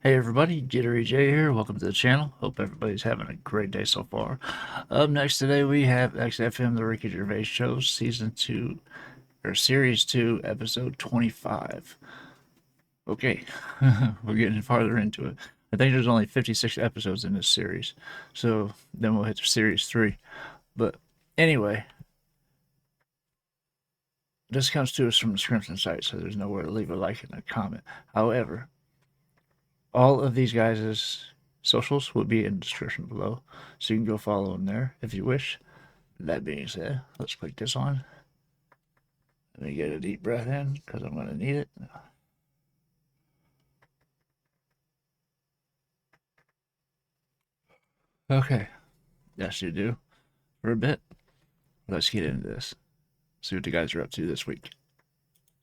Hey everybody, JitteryJay here. Welcome to the channel. Hope everybody's having a great day so far. Up next today we have XFM, the Ricky Gervais Show, Season 2, or Series 2, Episode 25. Okay, we're getting farther into it. I think there's only 56 episodes in this series, so then we'll hit Series 3. But anyway, this comes to us from the Crimson site, so there's nowhere to leave a like and a comment. However, all of these guys' socials will be in the description below, so you can go follow them there if you wish. That being said, let's click this on. Let me get a deep breath in, because I'm going to need it. Okay, that should do for a bit. Let's get into this. See what the guys are up to this week.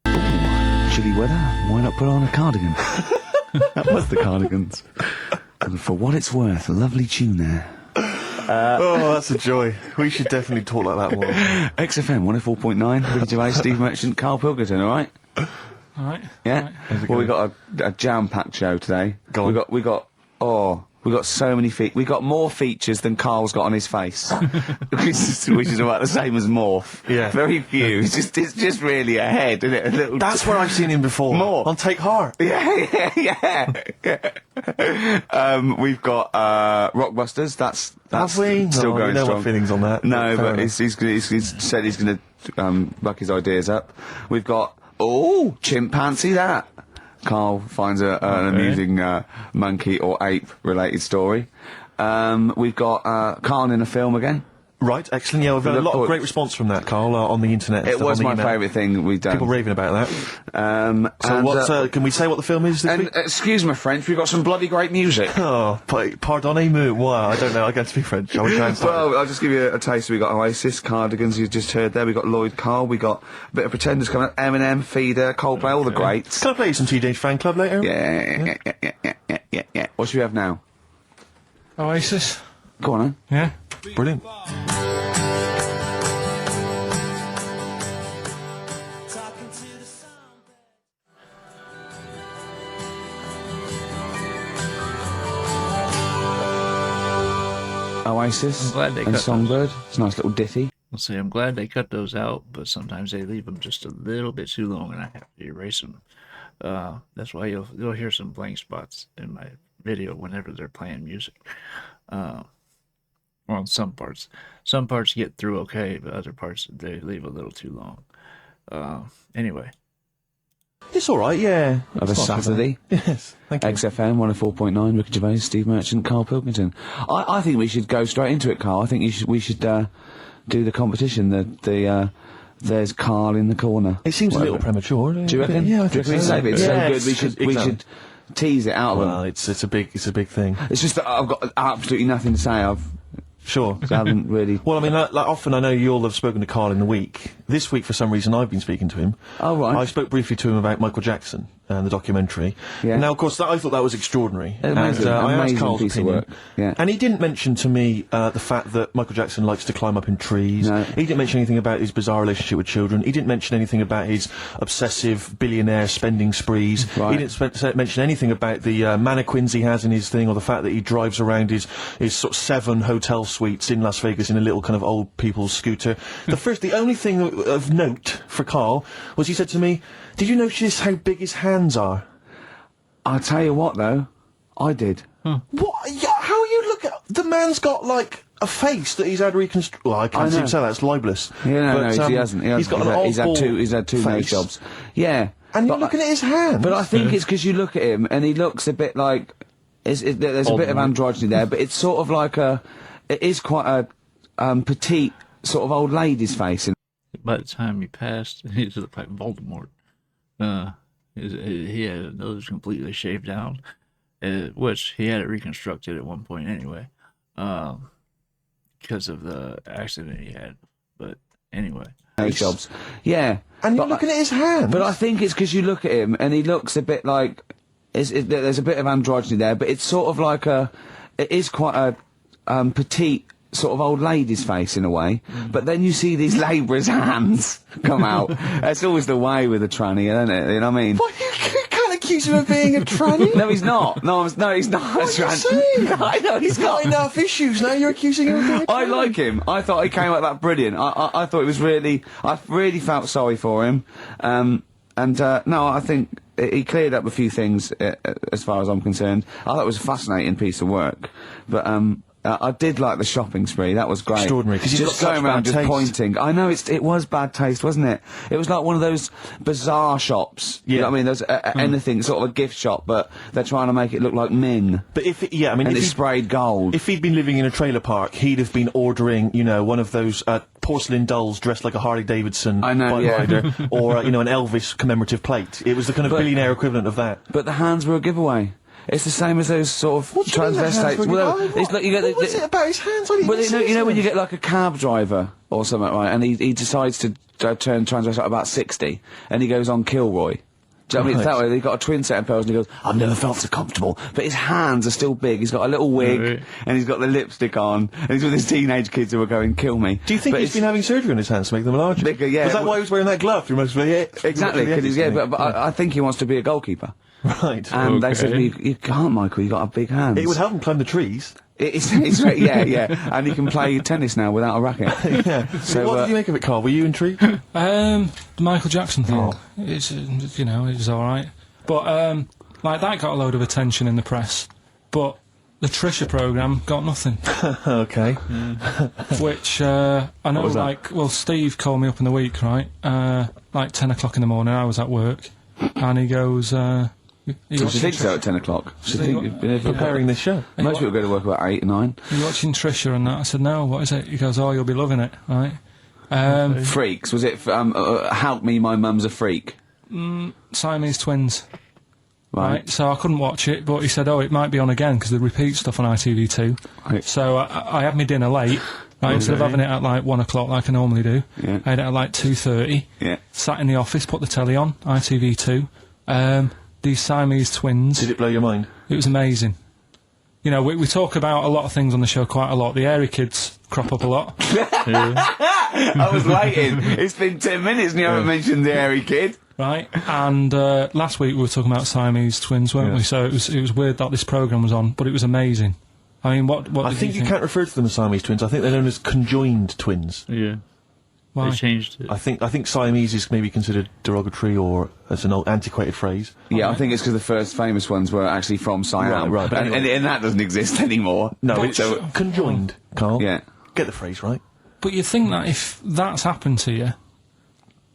Chilly weather, why not put on a cardigan? That was the Cardigans. And for what it's worth, a lovely tune there. Oh, that's a joy. We should definitely talk like that more. XFM 104.9, Ricky Gervais, Steve Merchant, Karl Pilkington, alright? Alright. Yeah? Right. Well, we got a jam-packed show today. Go on. We got so many we got more features than Carl's got on his face. which is about the same as Morph. Yeah. Very few. It's just really a head, isn't it? A little That's where I've seen him before. More. On Take Heart. Yeah. We've got Rockbusters. That's Have we? still No, going we know strong. what feelings on that. No, Fair but enough. he's said he's going to buck his ideas up. We've got chimpanzee that. Carl finds an amusing monkey or ape related story. We've got Carl in a film again. Right, excellent. Yeah, we've had a lot of great response from that, Carl, on the internet. and It stuff, was on the my email. favourite thing we've done. People raving about that. So what, can we say what the film is this And week? excuse my French, we've got some bloody great music. Oh, pardonnez-moi. Wow, I don't know. I can't speak French. I was trying to. Well, I'll just give you a taste. We got Oasis, Cardigans, you just heard there. We got Lloyd Carl. We got a bit of Pretenders coming up. Eminem, Feeder, Coldplay, all the greats. Can I play you some TJ's Fan Club later? Yeah. What should we have now? Oasis. Go on, then. Yeah. Brilliant. Oasis I'm glad they and cut Songbird. It's a nice little ditty. I'll say I'm glad they cut those out, but sometimes they leave them just a little bit too long, and I have to erase them. That's why you'll hear some blank spots in my video whenever they're playing music. Well, on some parts get through okay, but other parts they leave a little too long. Anyway, It's all right, yeah. Of a It's not Saturday. bad. Yes, thank you. XFM 104.9, Ricky Gervais, Steve Merchant, Karl Pilkington. I think we should go straight into it, Karl. I think we should do the competition. There's Karl in the corner. It seems Whatever. a little premature. Do you reckon? Yeah, I Do you think reckon it's safe? It's Yeah, so good. We should tease it out of Well, them. it's a big thing. It's just that I've got absolutely nothing to say. Sure. I haven't really. Well, I mean, like often I know you all have spoken to Carl in the week. This week, for some reason, I've been speaking to him. Oh, right. I spoke briefly to him about Michael Jackson and the documentary. Yeah. Now, of course, I thought that was extraordinary. Amazing, I asked amazing Carl's piece of opinion. work. Yeah. And he didn't mention to me the fact that Michael Jackson likes to climb up in trees. No. He didn't mention anything about his bizarre relationship with children. He didn't mention anything about his obsessive billionaire spending sprees. Right. He didn't mention anything about the mannequins he has in his thing, or the fact that he drives around his sort of 7 hotel suites in Las Vegas in a little kind of old people's scooter. The only thing of note for Carl was he said to me, "Did you notice how big his hands are?" I'll tell you what, though, I did. What? Yeah, how you look at the man's got like a face that he's had reconstructed. Well, I can't I seem know. to say that. It's libelous. Yeah, no, But, he hasn't. He's got an old he's had two nose face. jobs. Yeah, And you're but looking at his hands. But I think it's because you look at him and he looks a bit like there's a bit of androgyny there, but it's sort of like it is quite a petite sort of old lady's face. by the time he passed, he looked like Voldemort. He had a nose completely shaved down, which he had it reconstructed at one point anyway, because of the accident he had. But anyway, Nose jobs. Yeah, And you're but looking at his hands. But I think it's because you look at him and he looks a bit like there's a bit of androgyny there, but it's sort of like it is quite a petite sort of old lady's face in a way, but then you see these labourers' hands come out. That's always the way with a tranny, isn't it? You know what I mean? What, you kind of accusing him of being a tranny? No, he's not. No, he's not. What are you saying? I know He's got enough issues now. You're accusing him of being a tranny. I like him. I thought he came out that brilliant. I thought it was really. I really felt sorry for him. No, I think he cleared up a few things as far as I'm concerned. I thought it was a fascinating piece of work, but I did like the shopping spree. That was great. Extraordinary, 'cause he's just got such going around bad just taste. pointing. I know it was bad taste, wasn't it? It was like one of those bizarre shops. You know what I mean? There's anything sort of a gift shop, but they're trying to make it look like Min. But and And if it's he, sprayed gold. if he'd been living in a trailer park, he'd have been ordering, one of those porcelain dolls dressed like a Harley Davidson I know, bike yeah. rider, or an Elvis commemorative plate. It was the kind of billionaire equivalent of that. But the hands were a giveaway. It's the same as those sort of What do you mean the hands transvestites. were Well, given- it's like you get what was it about his hands? I didn't Well, even see you know his when you hands. get like a cab driver or something, right? And he decides to turn transvestite about 60, and he goes on Kilroy. Do you know what I mean? It's that way. He's got a twin set of pearls, and he goes, "I've never felt so comfortable." But his hands are still big. He's got a little wig, Right. and he's got the lipstick on, and he's with his teenage kids who are going, "Kill me." Do you think But he's it's- been having surgery on his hands to make them larger? Bigger, yeah. Was that why he was wearing that glove through most of the Exactly, because he's but I think he wants to be a goalkeeper. Right. And they said, Okay. you can't, Michael, you got a big hands. It would help him climb the trees. It's yeah. And he can play tennis now without a racket. Yeah. So, what did you make of it, Carl? Were you intrigued? The Michael Jackson thing. It's it was all right, but like that got a load of attention in the press, but the Trisha programme got nothing. Okay. Which I know, was that? Steve called me up in the week, right? Like 10 o'clock in the morning. I was at work, and he goes, So she thinks so at 10 o'clock. She think you've been here for Preparing this show. Most people go to work about 8 or 9. "Are you watching Trisha and that?" I said, "No, what is it?" He goes, "Oh, you'll be loving it, right?" Freaks, was it, Help Me, My Mum's a Freak? Siamese twins. Right. Right, so I couldn't watch it, but he said, "Oh, it might be on again because they repeat stuff on ITV2." Right. So I had my dinner late, right, instead of having it at like 1 o'clock like I normally do. Yeah. I had it at like 2:30. Yeah. Sat in the office, put the telly on ITV2. These Siamese twins. Did it blow your mind? It was amazing. You know, we talk about a lot of things on the show quite a lot. The Airy Kids crop up a lot. I was waiting. It's been 10 minutes and you haven't mentioned the hairy kid. Right, and last week we were talking about Siamese twins, weren't we? So it was weird that this programme was on, but it was amazing. I mean, what I did think you you can't refer to them as Siamese twins. I think they're known as conjoined twins. Yeah. Why? They changed it. I think Siamese is maybe considered derogatory or as an old antiquated phrase. Yeah, I think it's because the first famous ones were actually from Siam. Right, but anyway. and that doesn't exist anymore. No, But- it's conjoined, Carl. Yeah. Get the phrase right. But you think that if that's happened to you,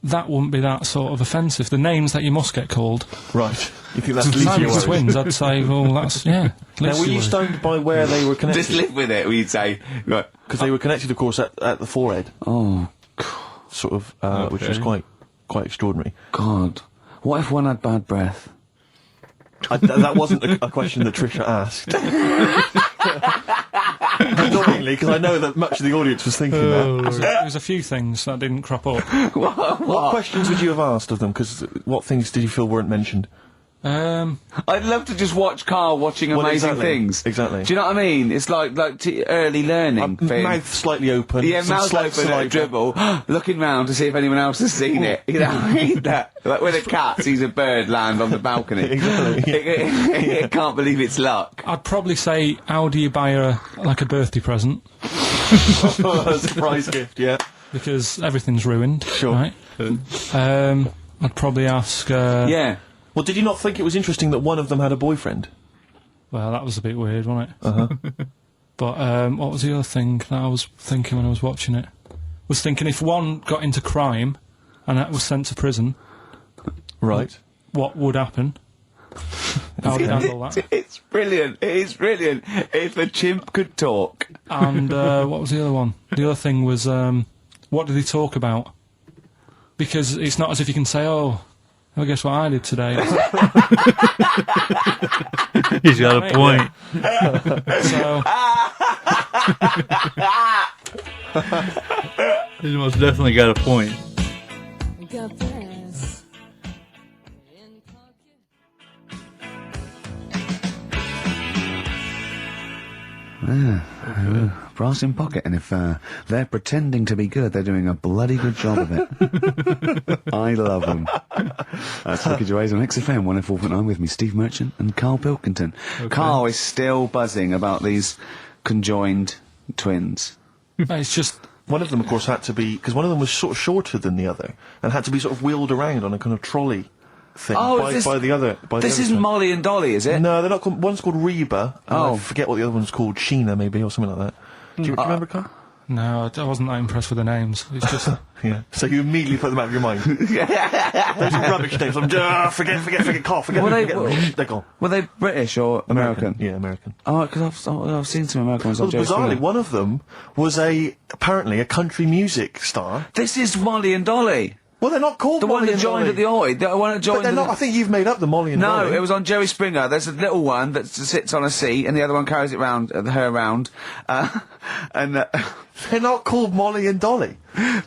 that wouldn't be that sort of offensive. The names that you must get called. Right. You think that's least your Siamese worries? twins, I'd say, well, that's, yeah. Now, least were your you worries. stoned by where they were Just connected? live with it, we'd say. Right. Because they were connected, of course, at the forehead, Oh, sort of, which was Okay. quite extraordinary. God. What if one had bad breath? That wasn't a question that Trisha asked. Annoyingly, because I know that much of the audience was thinking that. There was a few things that didn't crop up. What questions would you have asked of them? Because what things did you feel weren't mentioned? I'd love to just watch Carl watching Well, amazing exactly. things. Exactly. Do you know what I mean? It's like early learning thing. Mouth slightly open. Yeah, some mouth slight open at a saliva. dribble, looking round to see if anyone else has seen it. You know what I mean? That, like when a cat sees a bird land on the balcony. Exactly, It can't believe its luck. I'd probably say, how do you buy her, like, a birthday present? A surprise gift, yeah. Because everything's ruined. Sure. Right? I'd probably ask, Yeah. Well, did you not think it was interesting that one of them had a boyfriend? well, that was a bit weird, wasn't it? But what was the other thing that I was thinking when I was watching it? Was thinking if one got into crime and that was sent to prison, Right. what would happen? How would you handle that? It's brilliant. It is brilliant. If a chimp could talk. And what was the other one? The other thing was, what did he talk about? Because it's not as if you can say, oh, well, guess what I did today. He's got a point. So, He's most definitely got a point. Got this. Brass in pocket, and if they're pretending to be good, they're doing a bloody good job of it. I love them. That's Ricky Gervais on XFM 104.9 with me, Steve Merchant and Karl Pilkington. Okay. Karl is still buzzing about these conjoined twins. It's just One of them, of course, had to be, because one of them was sort of shorter than the other, and had to be sort of wheeled around on a kind of trolley thing by the other. This isn't twin. Molly and Dolly, is it? No, they're not called, one's called Reba, and Oh. I forget what the other one's called, Sheena maybe, or something like that. Do you remember, Carl? no, I wasn't that impressed with the names. It's just Yeah. So you immediately put them out of your mind. Those are rubbish names. Forget, Carl, forget them. They're gone. Were they British or American? Yeah, American. Oh, because I've seen some American ones on Well, Jerry bizarrely, Springer. one of them was apparently a country music star. This is Molly and Dolly. Well, they're not called The one Molly that and joined Dolly. at the Oi. The one that But joined they're at not. the... I think you've made up the Molly and No, Dolly. it was on Jerry Springer. There's a little one that sits on a seat, and the other one carries it round, her around. And They're not called Molly and Dolly.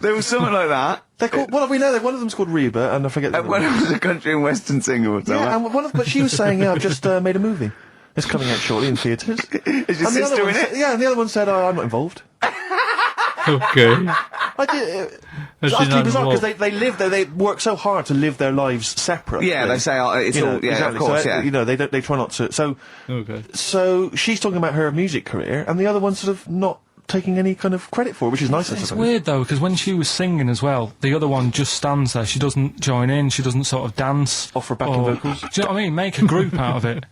there was something like that. They're called. Well, we know that one of them's called Reba, and I forget the other When one. it was a country and western singer or something. Yeah, and but she was saying, "Yeah, I've just made a movie. It's coming out shortly in theatres." Is your And the other sister one in said, it? yeah, and the other one said, "Oh, I'm not involved." Okay. I did. Is It's she utterly not bizarre because involved? they live there. They work so hard to live their lives separately. Yeah, they say it's You all... know, Yeah, exactly. of course, so, yeah. You know, they try not to. Okay. So she's talking about her music career, and the other one's sort of not taking any kind of credit for it, which is nice. I it's suppose. weird though, because when she was singing as well, the other one just stands there. She doesn't join in. She doesn't sort of dance. Offer backing or- vocals. Do you know what I mean? Make a group out of it.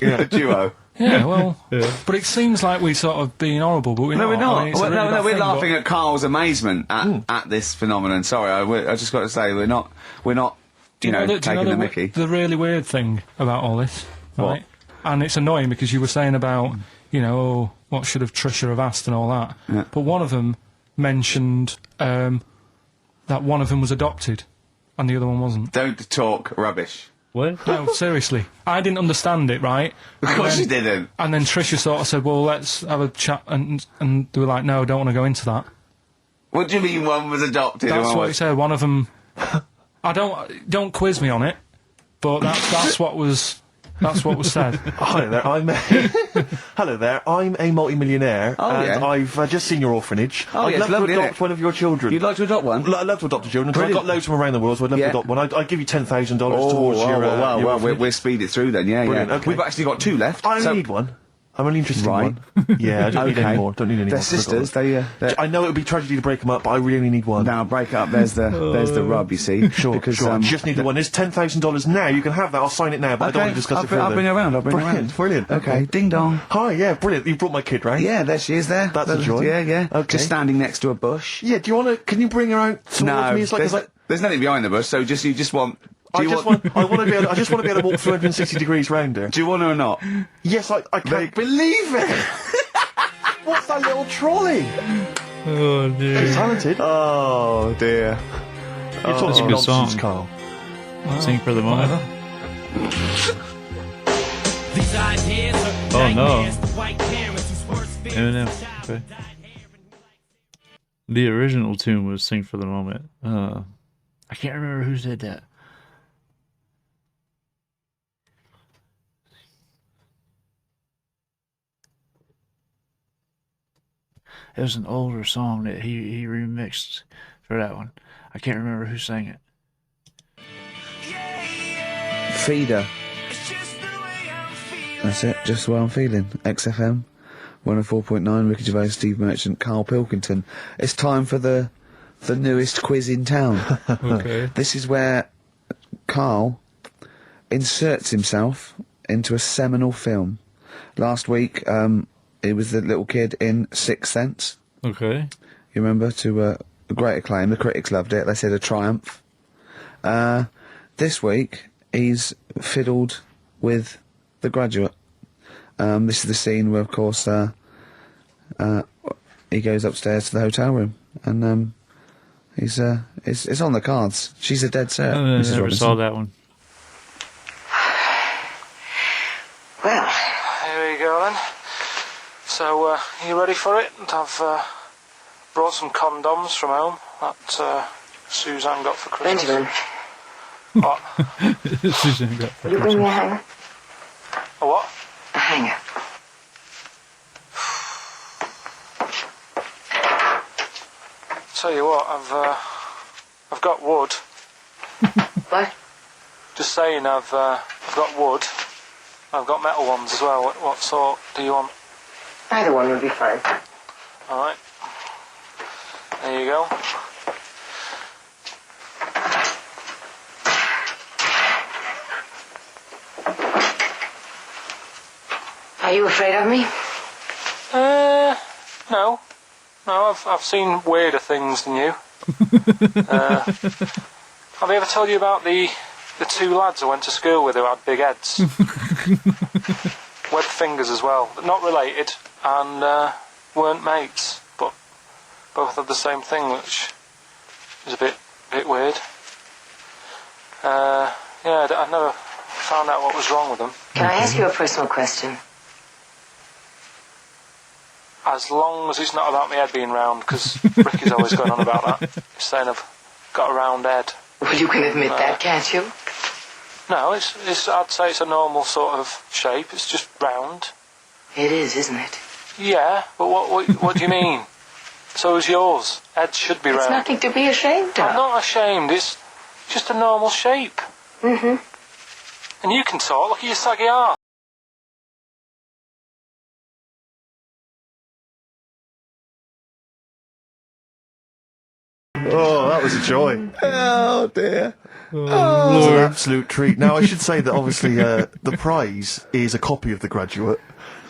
A duo. Yeah, well, but it seems like we're sort of being horrible, but we're No, not. we're not. I mean, it's a Well, really no, bad we're thing, laughing but- at Carl's amazement at this phenomenon. Sorry, I just got to say we're not, Do you know taking the mickey. The really weird thing about all this, What? right? And it's annoying because you were saying about, you know, oh, what should have Trisha have asked and all that. Yeah. But one of them mentioned that one of them was adopted, and the other one wasn't. Don't talk rubbish. What? No, seriously, I didn't understand it, right? Of course you didn't. And then Trisha sort of said, "Well, let's have a chat," and they were like, "No, I don't want to go into that." What do you mean one was adopted? and That's one what he was... said. One of them. I don't quiz me on it, but that's what was said. Hello there, hello there, I'm a multi-millionaire, Oh, and yeah. I've just seen your orphanage. Oh, I'd yeah, love it's lovely, to isn't adopt it? one of your children. You'd like to adopt one? I'd love to adopt a children, because I've got Brilliant. loads from around the world, so I'd love Yeah. to adopt one. I'd give you $10,000 Oh, towards your well, your well, orphanage. we'll speed it through then, yeah, Brilliant, yeah. okay. We've actually got 2 left. I only so- need one. I'm only interested Right. in one. Yeah, I don't need Okay. any more. Don't need any They're more. sisters, they're... I know it would be tragedy to break them up, but I really only need one. Now, break up, there's the rub, you see. Sure, because, sure. I just need the one. There's $10,000 now. You can have that. I'll sign it now, but I don't want to discuss it further. I'll bring her around, I'll bring her Brilliant, around. brilliant. Okay, ding dong. Hi, yeah, brilliant. You brought my kid, right? Yeah, there she is there. That's a joy. Yeah, yeah. Okay. Just standing next to a bush. Yeah, do you want to... Can you bring her out towards me? It's like... there's nothing behind the bush, so you just want... I just want to be able to walk 360 degrees round her. Do you want her or not? Yes, I can't believe it! What's that little trolley? Oh He's dear. talented. Oh, dear. You're that's a talking good nonsense, song. Carl. Sing for the moment. These ideas are Oh, no. nightmares to white parents whose worst fears Eminem. are child Okay. who dyed hair and The original tune was "Sing for the Moment." I can't remember who said that. It was an older song that he remixed for that one. I can't remember who sang it. Feeder. That's it, just the way I'm feeling. XFM, 104.9, Ricky Gervais, Steve Merchant, Karl Pilkington. It's time for the newest quiz in town. Okay. This is where Karl inserts himself into a seminal film. Last week, he was the little kid in Sixth Sense. Okay. You remember? To great acclaim. The critics loved it. They said a triumph. This week, he's fiddled with The Graduate. This is the scene where, of course, he goes upstairs to the hotel room, and it's on the cards. She's a dead cert. I Mrs. never Robinson. saw that one. Well, Here we go then. So, you ready for it? I've brought some condoms from home that Suzanne got for Christmas. Benjamin, What? Susan got for will you bring me Christmas. a hanger? A what? A hanger. tell you what, I've got wood. What? Just saying, I've got wood. I've got metal ones as well. What sort do you want? Either one would be fine. All right. There you go. Are you afraid of me? No. No, I've seen weirder things than you. Have I ever told you about the two lads I went to school with who had big heads? Webbed fingers as well. Not related, and weren't mates, but both had the same thing, which is a bit weird. Yeah, I've never found out what was wrong with them. Can I ask you a personal question? As long as it's not about my head being round, because Ricky's always going on about that. He's saying I've got a round head. Well, you can admit that, can't you? No, it's. I'd say it's a normal sort of shape. It's just round. It is, isn't it? Yeah, but what do you mean? So is yours. Head should be It's round. nothing to be ashamed of. I'm not ashamed. It's just a normal shape. Mm-hmm. And you can talk. Look at your saggy arse. Oh, that was a joy. Oh dear. It was an absolute treat. Now, I should say that obviously the prize is a copy of The Graduate.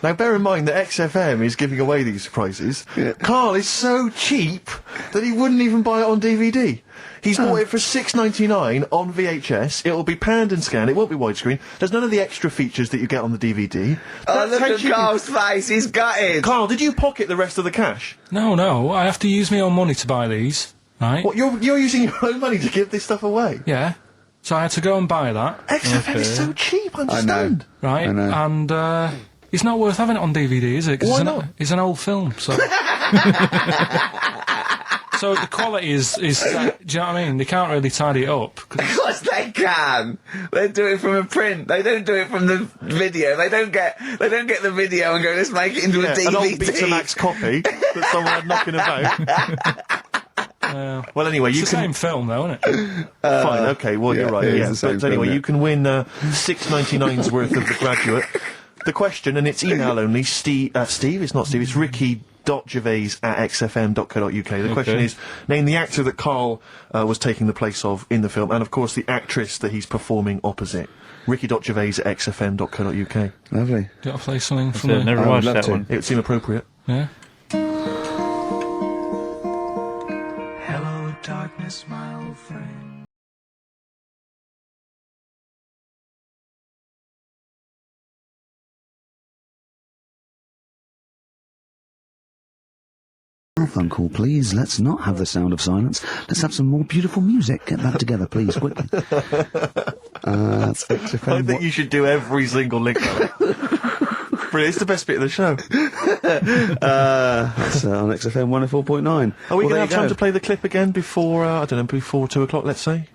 Now, bear in mind that XFM is giving away these prizes. Yeah. Carl is so cheap that he wouldn't even buy it on DVD. He's bought it for $6.99 on VHS. It'll be panned and scanned. It won't be widescreen. There's none of the extra features that you get on the DVD. Oh, look how at cheap- Carl's face. He's gutted. Carl, did you pocket the rest of the cash? No. I have to use my own money to buy these. Right? What, you're using your own money to give this stuff away? Yeah. So I had to go and buy that. XFM is so cheap, I understand. Right? I know. And it's not worth having it on DVD, is it? 'Cause Why it's not? It's an old film, so. So the quality is do you know what I mean? They can't really tidy it up. Of course they can. They do it from a print. They don't do it from the video. They don't get the video and go, let's make it into a DVD. An old Betamax copy that someone had knocking about. Well, anyway, It's you the can. same film, though, isn't it? Fine, okay, well, yeah, you're right. it is Yeah, the same but anyway, film, yeah. you can win $6.99's worth of The Graduate. The question, and it's email only, Steve, it's not Steve, it's ricky.gervais@xfm.co.uk. The question is, name the actor that Carl was taking the place of in the film, and of course the actress that he's performing opposite. ricky.gervais@xfm.co.uk. Lovely. Do you want to play something from I've the... never I would watched love that to. one. It would seem appropriate. Yeah? Hello, darkness, my old friend. Phone call, please. Let's not have the sound of silence. Let's have some more beautiful music. Get back together, please, quickly. That's XFM. I think you should do every single link. Brilliant, it's the best bit of the show. That's on XFM 104.9. Are we going to Well, there have you time go. to play the clip again before, I don't know, before 2 o'clock, let's say?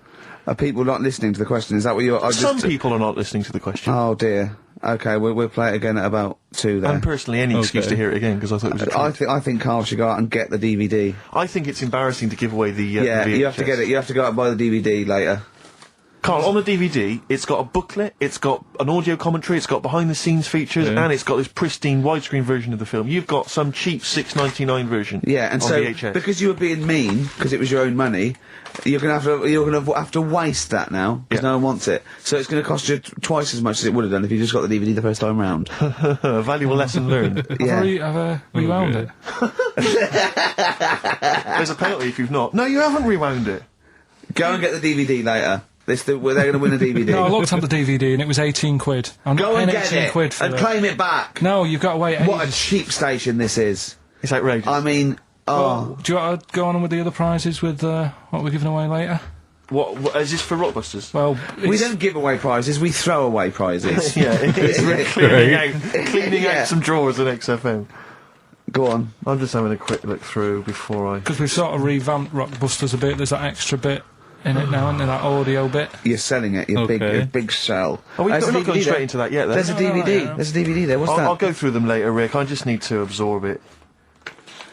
Are people not listening to the question? Is that what you're... Some people are not listening to the question. Oh, dear. Okay, we'll play it again at about 2 then. And personally, any excuse to hear it again, because I thought it was a treat. I think Carl should go out and get the DVD. I think it's embarrassing to give away the Yeah, the you have to VHS. get it. You have to go out and buy the DVD later. Carl, on the DVD, it's got a booklet, it's got an audio commentary, it's got behind-the-scenes features, and it's got this pristine widescreen version of the film. You've got some cheap $6.99 version. Yeah, and on so VHS. because you were being mean, because it was your own money, you're gonna have to waste that now because no one wants it. So it's gonna cost you twice as much as it would have done if you just got the DVD the first time round. A valuable lesson learned. Yeah. Have rewound it? There's a penalty if you've not. No, you haven't rewound it. Go and get the DVD later. They're going to win a DVD. No, I looked at the DVD and it was 18 quid. I'm not Go and paying get 18 it quid for and it. claim it back. No, you've got to wait. What a ages. cheap station this is. It's outrageous. I mean, Well, do you want to go on with the other prizes with what we're giving away later? What is this for Rockbusters? Well, we don't give away prizes, we throw away prizes. Yeah, it's cleaning Yeah. out some drawers in XFM. Go on. I'm just having a quick look through before I... because we've sort of revamped Rockbusters a bit. There's that extra bit in it now, isn't there? That audio bit. You're selling it, your big sell. Are we There's not a going DVD straight there. into that yet, then? There's a DVD. yeah. There's a DVD there. What's that? I'll go through them later, Rick. I just need to absorb it.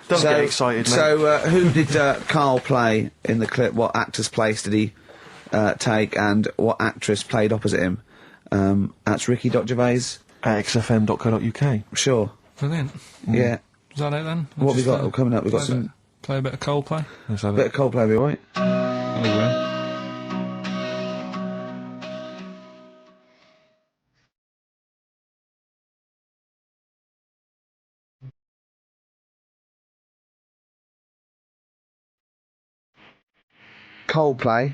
Don't get excited, mate. So, who did Karl play in the clip? What actor's place did he take, and what actress played opposite him? That's Ricky.Gervais. At xfm.co.uk. Sure. Brilliant. Yeah. Is that it then? What we got coming up? We've got some Play a bit of Coldplay. Let's have bit it. of Coldplay, be alright? Coldplay,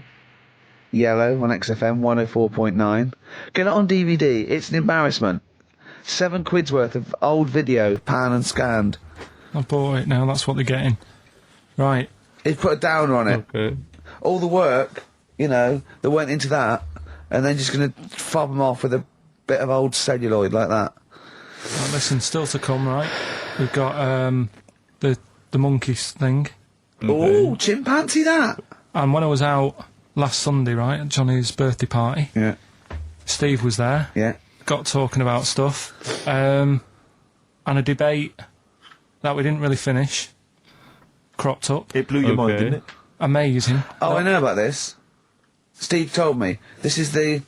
Yellow on XFM 104.9. Get it on DVD. It's an embarrassment. £7 worth of old video, pan and scanned. I've bought it now, that's what they're getting. Right. He's put a downer on it. Okay. All the work, you know, that went into that, and then just going to fob them off with a bit of old celluloid like that. Right, listen, still to come, right? We've got the monkeys thing. Oh, chimpanzee that! And when I was out last Sunday, right, at Johnny's birthday party, Yeah, Steve was there. yeah. Got talking about stuff. And a debate that we didn't really finish cropped up. It blew your mind, Okay. didn't it? Amazing. Oh, I know about this. Steve told me. This is the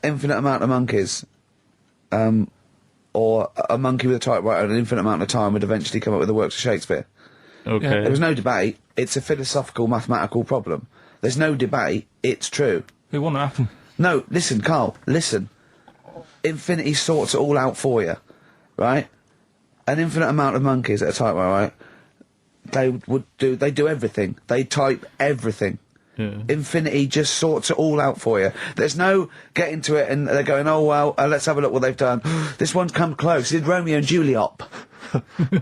infinite amount of monkeys. Or a monkey with a typewriter at an infinite amount of time would eventually come up with the works of Shakespeare. Okay. Yeah. There was no debate. It's a philosophical, mathematical problem. There's no debate. It's true. It wouldn't happen. No, listen, Karl, listen. Infinity sorts it all out for you, right? An infinite amount of monkeys at a typewriter, right? They do everything. They type everything. Yeah. Infinity just sorts it all out for you. There's no getting to it and they're going, oh, well, let's have a look what they've done. This one's come close. It did Romeo and Juliet.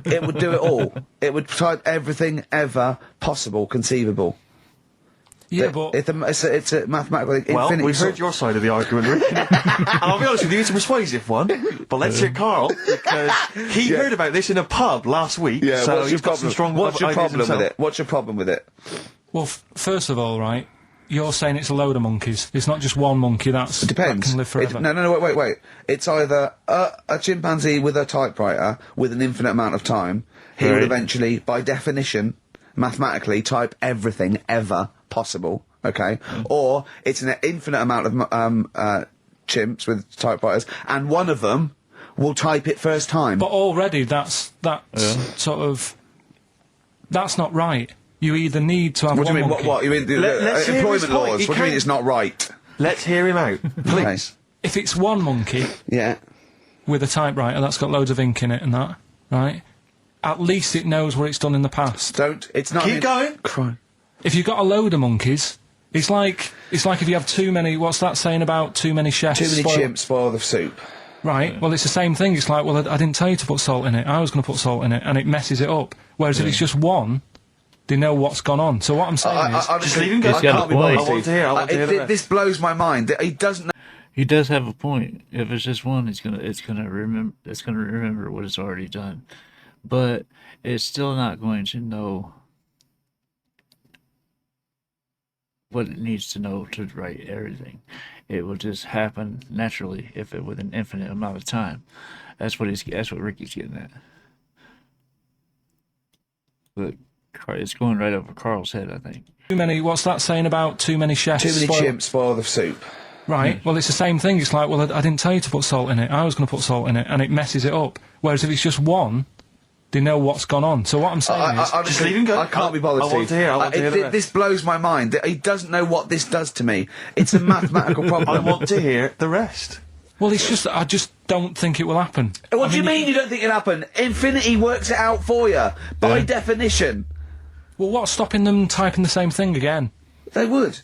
It would do it all. It would type everything ever possible, conceivable. Yeah, but It's a mathematical thing. Well, Infinity we've heard sort- your side of the argument, Rick. And I'll be honest with you, it's a persuasive one. But let's hear Karl, because he heard about this in a pub last week. Yeah, so what's he's your got some problem? strong What's your ideas problem with himself. it? What's your problem with it? well, first of all, right, you're saying it's a load of monkeys. It's not just one monkey that Depends. can live forever. No, wait. It's either a chimpanzee with a typewriter with an infinite amount of time. He will Right. eventually, by definition, mathematically, type everything ever possible. Okay, or it's an infinite amount of chimps with typewriters, and one of them will type it first time. But already that's sort of that's not right. You either need to have What do one you mean? monkey. What? You mean the Let's hear his employment point. laws? He What do you mean can't- it's not right? Let's hear him out, please. If it's one monkey Yeah. with a typewriter that's got loads of ink in it and that, right? At least it knows what it's done in the past. Don't. It's not. Keep going. Cry. If you've got a load of monkeys, it's like if you have too many. What's that saying about too many chefs? Too many spoil- chimps spoil the soup. Right. Well, it's the same thing. It's like, well, I didn't tell you to put salt in it. I was going to put salt in it, and it messes it up. Whereas if it's just one, they know what's gone on. So what I'm saying is, Just leave him go. I can't be bothered, I want to Steve. hear. I want to hear the rest. This blows my mind. He doesn't. He does have a point. If it's just one, it's gonna remember what it's already done, but it's still not going to know what it needs to know to write everything. It will just happen naturally if it with an infinite amount of time. That's what Ricky's getting at. But it's going right over Carl's head, I think. too many. What's that saying about too many chefs? Too many spoil- chimps spoil the soup. Right. Well, it's the same thing. It's like, well, I didn't tell you to put salt in it. I was going to put salt in it, and it messes it up. Whereas if it's just one, they know what's gone on. So what I'm saying is, Just leave him go. I can't be bothered, I want Steve. to hear, I want to hear the rest. This blows my mind. He doesn't know what this does to me. It's a mathematical I problem. want to hear the rest. well, it's just I just don't think it will happen. What do you mean you don't think it happened? Infinity works it out for you by definition. Well, what's stopping them typing the same thing again? They would.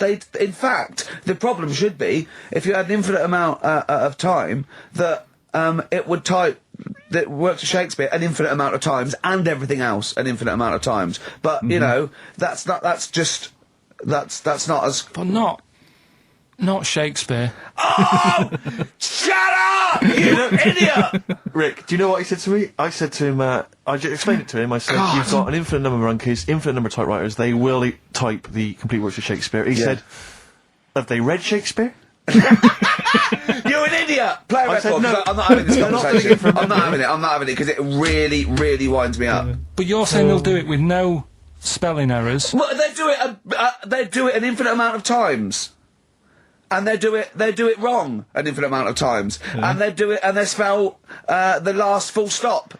In fact, the problem should be if you had an infinite amount of time that it would type that works for Shakespeare an infinite amount of times and everything else an infinite amount of times. But you know, that's not as. But not Shakespeare. Shut up, you idiot! Rick, do you know what he said to me? I said to him, I just explained it to him. I said, you've got an infinite number of monkeys, infinite number of typewriters. They will type the complete works of Shakespeare. He said, have they read Shakespeare? You're an idiot! Play a I said record, 'cause no. I'm not having this They're not conversation. doing it for I'm not having it, because it really, really winds me up. But you're saying they'll do it with no spelling errors. Well, they do it an infinite amount of times. And they do it wrong an infinite amount of times. And they spell the last full stop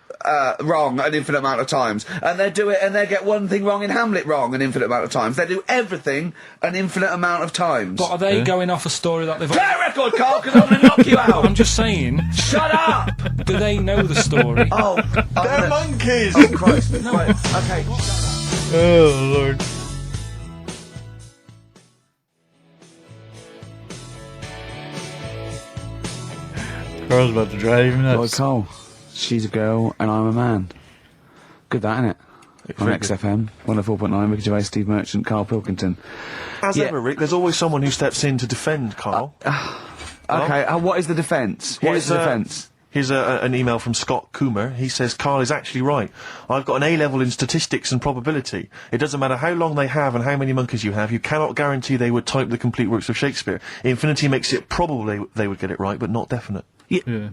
wrong an infinite amount of times. And they do it and they get one thing wrong in Hamlet wrong an infinite amount of times. They do everything an infinite amount of times. But are they going off a story that they've... Play a record, Carl, because I'm going to knock you out! I'm just saying, Shut up! do they know the story? Oh, They're monkeys! oh Christ. Right, okay. Oh, Lord. Carl's about to drive him Lloyd nuts. Cole. She's a girl and I'm a man. Good that, innit? On Very good. XFM, 104.9, Ricky Gervais, Steve Merchant, Karl Pilkington. As Yeah. ever, Rick, there's always someone who steps in to defend Carl. Okay, what is the defence? What is the defence? Here's an email from Scott Coomer. He says, Carl is actually right. I've got an A-level in statistics and probability. It doesn't matter how long they have and how many monkeys you have. You cannot guarantee they would type the complete works of Shakespeare. Infinity makes it probably they would get it right, but not definite. Yeah.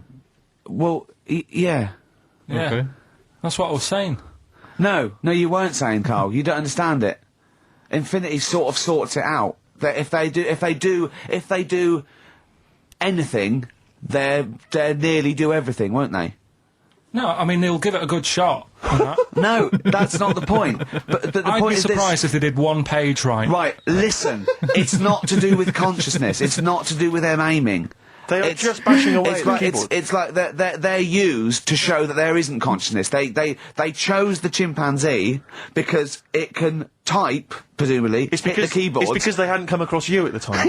Well, yeah. Yeah. Okay. That's what I was saying. No, you weren't saying, Carl. You don't understand it. Infinity sort of sorts it out. That if they do anything, they nearly do everything, won't they? No, I mean, they'll give it a good shot on that. No, that's not the point. But the I'd point be is this. surprised if they did one page right. Right, listen. It's not to do with consciousness. It's not to do with them aiming. They are just bashing away it's at the like, keyboard. it's like they're used to show that there isn't consciousness. They chose the chimpanzee because it can type, presumably, hit the keyboard. It's because they hadn't come across you at the time.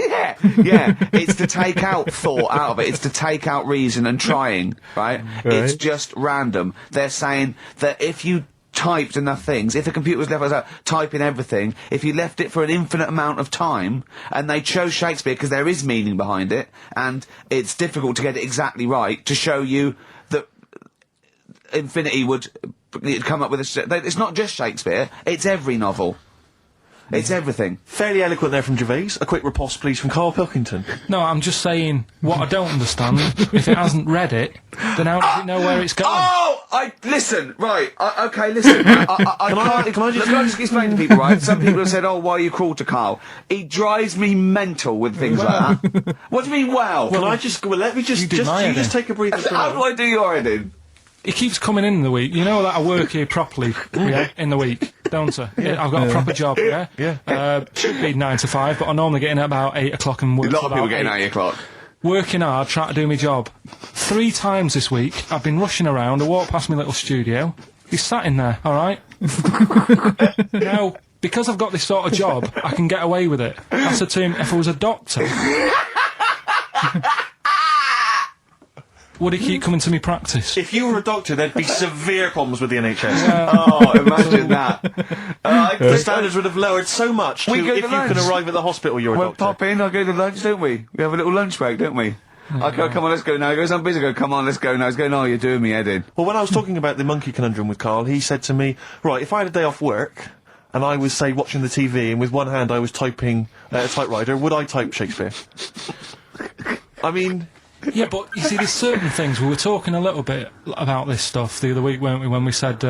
yeah. It's to take out thought out of it. It's to take out reason and trying, right? It's just random. They're saying that if you typed enough things, if the computer was left out typing everything, if you left it for an infinite amount of time, and they chose Shakespeare because there is meaning behind it, and it's difficult to get it exactly right, to show you that Infinity would come up with it's not just Shakespeare, it's every novel. It's everything. Fairly eloquent there from Gervais. A quick riposte, please, from Karl Pilkington. No, I'm just saying, what I don't understand, if it hasn't read it, then how does it know where it's going? Listen, right, okay, listen, I Can I just explain to people, right? Some people have said, oh, why are you cruel to Carl? He drives me mental with things like that. What do you mean, well? Let me just, You did my editing. take a breather for a How do moment. I do your editing? It keeps coming in the week. You know that I work here properly, yeah, in the week, don't I? Yeah, I've got a proper job, yeah? Yeah. Should be 9 to 5, but I normally get in at about 8 o'clock and work A lot till of people about getting 8. 8 o'clock. Working hard, trying to do my job. 3 times this week, I've been rushing around, I walked past my little studio. He's sat in there, alright? Now, because I've got this sort of job, I can get away with it. I said to him, if I was a doctor... would he keep coming to me practice? If you were a doctor, there'd be severe problems with the NHS. Oh, imagine that. The standards would have lowered so much We to go if to you can lunch. arrive at the hospital, you're a We'll doctor. pop in, I'll go to lunch, don't we? We have a little lunch break, don't we? I go, come on, let's go now. He goes, I'm busy. I go, come on, let's go now. He's going, oh, you're doing me head in. Well, when I was talking about the monkey conundrum with Carl, he said to me, right, if I had a day off work, and I was, say, watching the TV, and with one hand I was typing a typewriter, would I type Shakespeare? I mean... Yeah, but you see, there's certain things. We were talking a little bit about this stuff the other week, weren't we? When we said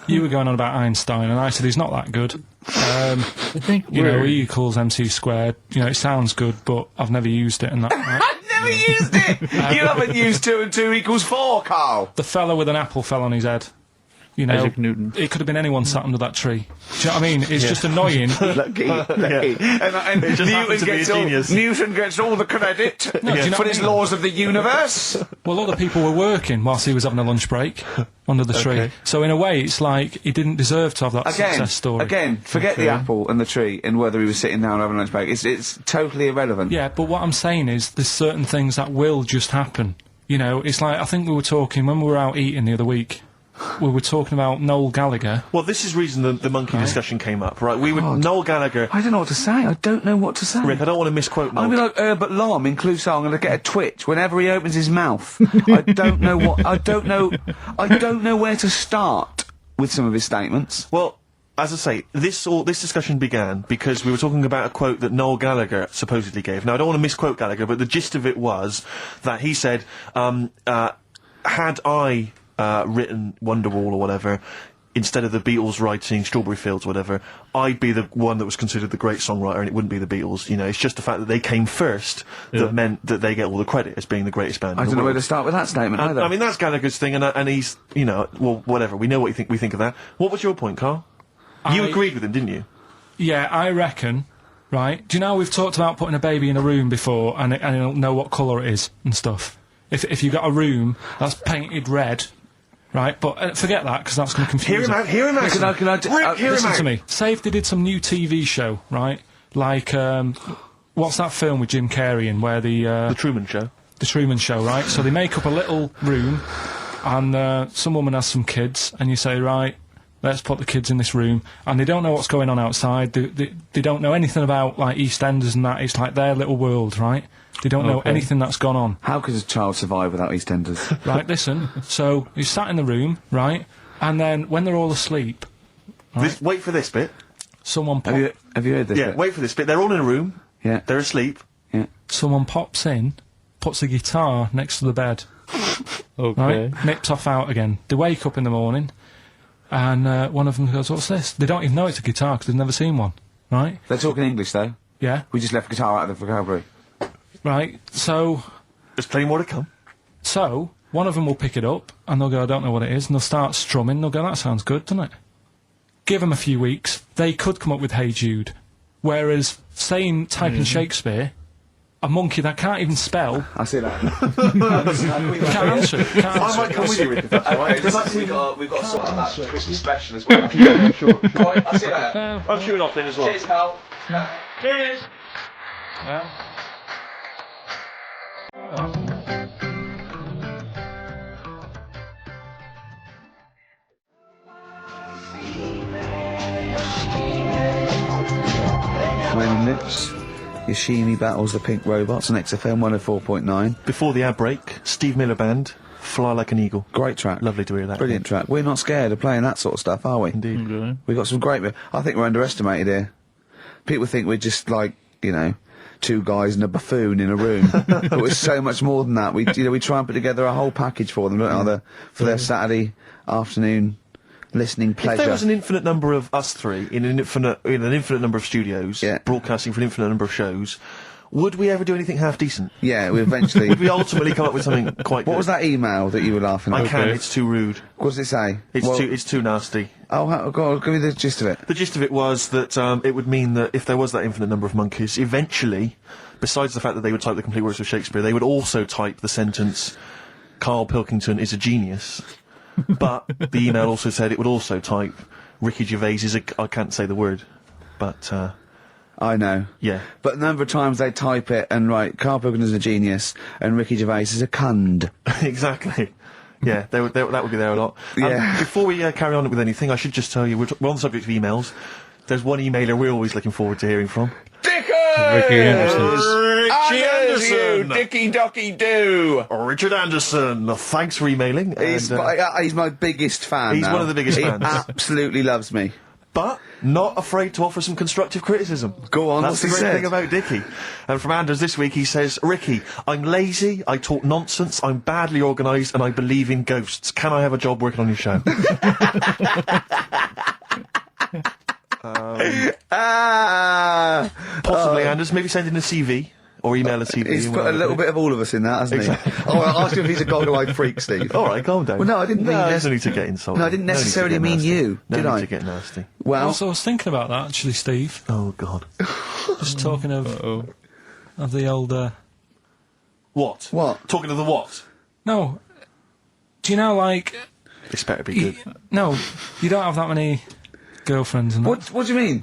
you were going on about Einstein, and I said he's not that good. I think You know, E equals MC squared. You know, it sounds good, but I've never used it. And that. Right? I've never used it! You haven't used 2 and 2 equals 4, Carl! The fella with an apple fell on his head. You know, Isaac Newton. it could have been anyone sat under that tree. Do you know what I mean? It's just annoying. Lucky. And It just happens to be a genius. Newton gets all the credit do you know for what his I mean? laws of the universe. Well, other people were working whilst he was having a lunch break under the tree. Okay. So in a way, it's like he didn't deserve to have that success story. Again, forget the apple and the tree and whether he was sitting down having a lunch break. It's totally irrelevant. Yeah, but what I'm saying is there's certain things that will just happen. You know, it's like, I think we were talking, when we were out eating the other week, we were talking about Noel Gallagher. Well, this is reason the monkey discussion came up, right? We were Noel Gallagher. I don't know what to say. I don't know what to say. Rick, I don't want to misquote I'm Noel. gonna be like Herbert Lom in Clouseau. I'm gonna get a twitch whenever he opens his mouth. I don't know where to start with some of his statements. Well, as I say, this discussion began because we were talking about a quote that Noel Gallagher supposedly gave. Now, I don't want to misquote Gallagher, but the gist of it was that he said, had I written Wonderwall or whatever, instead of the Beatles writing Strawberry Fields or whatever, I'd be the one that was considered the great songwriter and it wouldn't be the Beatles. You know, it's just the fact that they came first that meant that they get all the credit as being the greatest band in I the don't know where world. to start with that statement either. I mean, that's Gallagher's thing, and he's, you know, well, whatever. We know what we think of that. What was your point, Carl? You agreed with him, didn't you? Yeah, I reckon, right? Do you know we've talked about putting a baby in a room before and it'll know what colour it is and stuff? If you've got a room that's painted red, right? But forget that, because that's going to confuse Hear him out, hear him out. Listen to me. Say if they did some new TV show, right? Like, what's that film with Jim Carrey in where The Truman Show. The Truman Show, right? So they make up a little room and some woman has some kids and you say, right, let's put the kids in this room, and they don't know what's going on outside. They don't know anything about, like, EastEnders and that. It's like their little world, right? They don't know anything that's gone on. How could a child survive without EastEnders? Right, listen. So, you sat in the room, right? And then, when they're all asleep... Right, Wait for this bit. Someone Have you heard this? Yeah, bit? wait for this bit. They're all in a room. Yeah. They're asleep. Yeah. Someone pops in, puts a guitar next to the bed. Okay. Right? Nips off out again. They wake up in the morning, and one of them goes, what's this? They don't even know it's a guitar, because they've never seen one. Right? They're talking English, though. Yeah. We just left guitar out of the vocabulary. Right, so... There's plenty more to come. So, one of them will pick it up, and they'll go, I don't know what it is, and they'll start strumming, they'll go, that sounds good, doesn't it? Give them a few weeks, they could come up with Hey Jude. Whereas, typing Shakespeare, a monkey that can't even spell, I see that. can't answer it, can't I answer might come with you, Rick, if that's all right. We've got to sort out that Christmas special as well. Yeah, sure. Right, I see that. I'm shooting off then as well. Cheers, pal. Cheers! Raining Lips, Yoshimi battles the Pink Robots on XFM 104.9. Before the ad break, Steve Miller Band, Fly Like an Eagle. Great track. Lovely to hear that. Brilliant track. We're not scared of playing that sort of stuff, are we? Indeed. We've got some great... I think we're underestimated here. People think we're just like, you know, two guys and a buffoon in a room. But we're so much more than that. We try and put together a whole package for them, don't we? For their Saturday afternoon listening pleasure. If there was an infinite number of us three in an infinite number of studios, Yeah. broadcasting for an infinite number of shows, would we ever do anything half decent? Yeah, we eventually... Would we ultimately come up with something quite good? What was that email that you were laughing at? I can't, it's too rude. What does it say? It's too nasty. Oh, go on, give me the gist of it. The gist of it was that it would mean that if there was that infinite number of monkeys, eventually, besides the fact that they would type the complete works of Shakespeare, they would also type the sentence, Karl Pilkington is a genius. But the email also said it would also type, Ricky Gervais is a... I can't say the word, but... I know. Yeah. But the number of times they type it and write, Karl Pilkington is a genius and Ricky Gervais is a cund. Exactly. Yeah, that would be there a lot. Yeah. Before we carry on with anything, I should just tell you, we're on the subject of emails. There's one emailer we're always looking forward to hearing from. Ricky Anderson! Dicky Docky Doo! Richard Anderson, thanks for emailing. He's my biggest fan. He's now. one of the biggest fans. He absolutely loves me. But not afraid to offer some constructive criticism. Go on, That's what's the he great said? thing about Dickie. And from Anders this week, he says, Ricky, I'm lazy, I talk nonsense, I'm badly organised, and I believe in ghosts. Can I have a job working on your show? Possibly, Anders. Maybe send in a CV. Or email a CV. He's put a little bit of all of us in that, hasn't he? Oh, I'll ask him if he's a goggle-eyed freak, Steve. All right, calm down. Well, no, I didn't mean there's no need to get insulted. No, I didn't necessarily mean you, no did need I? to get nasty. Well, Also, I was thinking about that, actually, Steve. Oh, God. Just talking of the old... What? What? Talking to the what? No. Do you know, like... This better be good. No, you don't have that many girlfriends and that. what do you mean?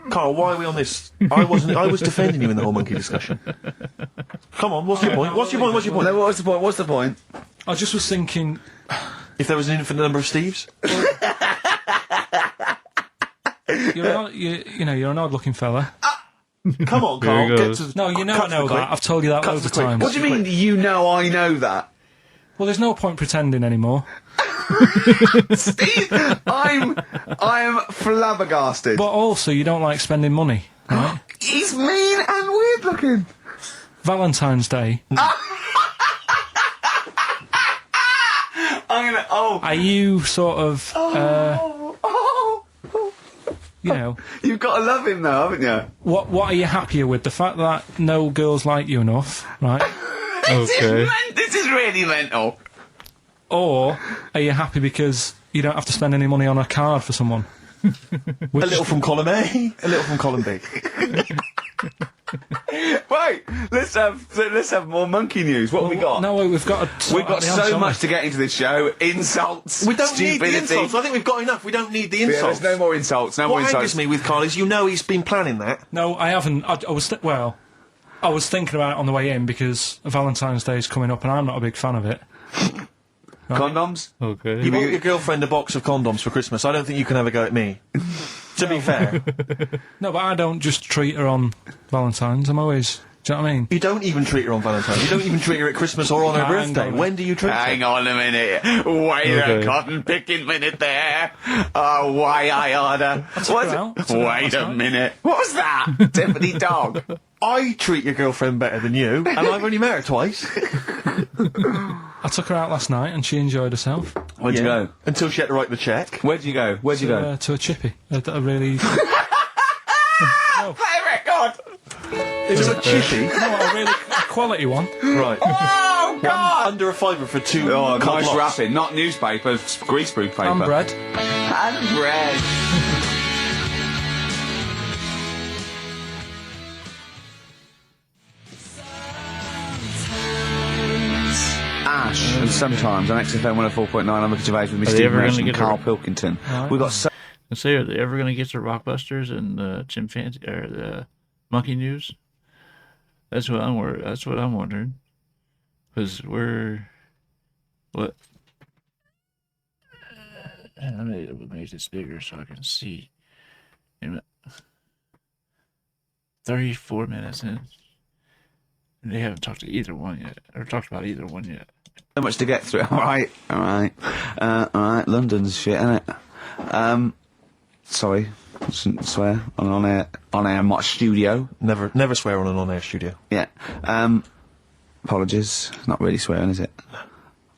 Carl, why are we on this? I was defending you in the whole monkey discussion. Come on, what's your point? What's your point? What's your point? No, what's the point? What's the point? I just was thinking... If there was an infinite number of Steves? You're an odd-looking fella. Come on, Carl. Get to No, you know cut I know to the that. quick. I've told you that Cut loads to of the quick. times. What do you mean, you know I know that? Well, there's no point pretending anymore. Steve, I'm flabbergasted. But also, you don't like spending money, right? He's mean and weird looking. Valentine's Day. I'm gonna. Oh. Are you sort of, you know, You've got to love him though, haven't you? what are you happier with? The fact that no girls like you enough, right? Okay. This is really mental. Or are you happy because you don't have to spend any money on a card for someone? A little from column A, a little from column B. Right, let's have more monkey news. What have we got? No, we've got We've got so much to get into this show. Insults. We don't need stupidity. the insults. I think we've got enough. We don't need the Yeah, insults. there's no more insults. No more What insults. angers me with Carl is you know he's been planning that. No, I haven't. I was thinking about it on the way in because Valentine's Day is coming up and I'm not a big fan of it. Condoms? Okay. You bought your girlfriend a box of condoms for Christmas. I don't think you can have a go at me. To be fair. No, but I don't just treat her on Valentine's. I'm always... Do you know what I mean? You don't even treat her on Valentine's. You don't even treat her at Christmas or on her Hang birthday. on. When do you treat her? Hang on a minute. Wait Okay. a cotton picking minute there. Oh, why I order. took her out. I took her out Wait last a night. minute. What was that? Tiffany dog. I treat your girlfriend better than you, and I've only met her twice. I took her out last night and she enjoyed herself. Where'd you go? Until she had to write the check. Where'd you go? Where'd you go? To a chippy. A really... Play a record. It was a chippy. No, a really quality one. Right. Oh, God. Under a fiver for two. Oh, cod nice blocks. wrapping. Not newspaper, greaseproof paper. And bread. And bread. Ash, and sometimes on XFM 104.9, I'm Ricky Gervais with me, Are they Steve ever Merchant gonna and get Karl the- Pilkington. Right. We've got so And say, are they ever going to get to Rockbusters and Chimpanzee or the Monkey News? That's what I'm wondering. Because we're what? I'm going to make this bigger so I can see. 34 minutes in. And they haven't talked to either one yet, or talked about either one yet. much to get through. All right. London's shit, isn't it? Sorry, shouldn't swear on air. I'm not studio. Never swear on an on-air studio. Yeah. Apologies. Not really swearing, is it?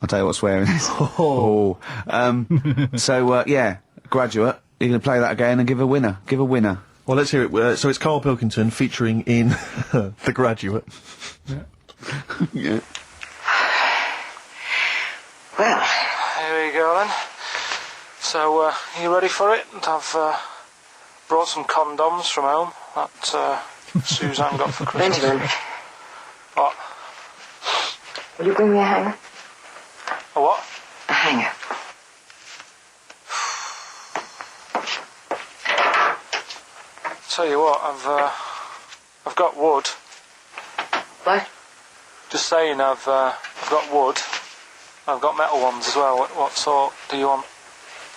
I'll tell you what swearing is. Oh. Yeah, Graduate. You're going to play that again and give a winner. Give a winner. Well, let's hear it. So it's Karl Pilkington featuring in The Graduate. Yeah. Well, Here we go then. So, you ready for it? I've brought some condoms from home that Suzanne got for Christmas. Benjamin, What? will you bring me a hanger? A what? A hanger. Tell you what, I've got wood. What? Just saying, I've got wood. I've got metal ones as well. What sort do you want?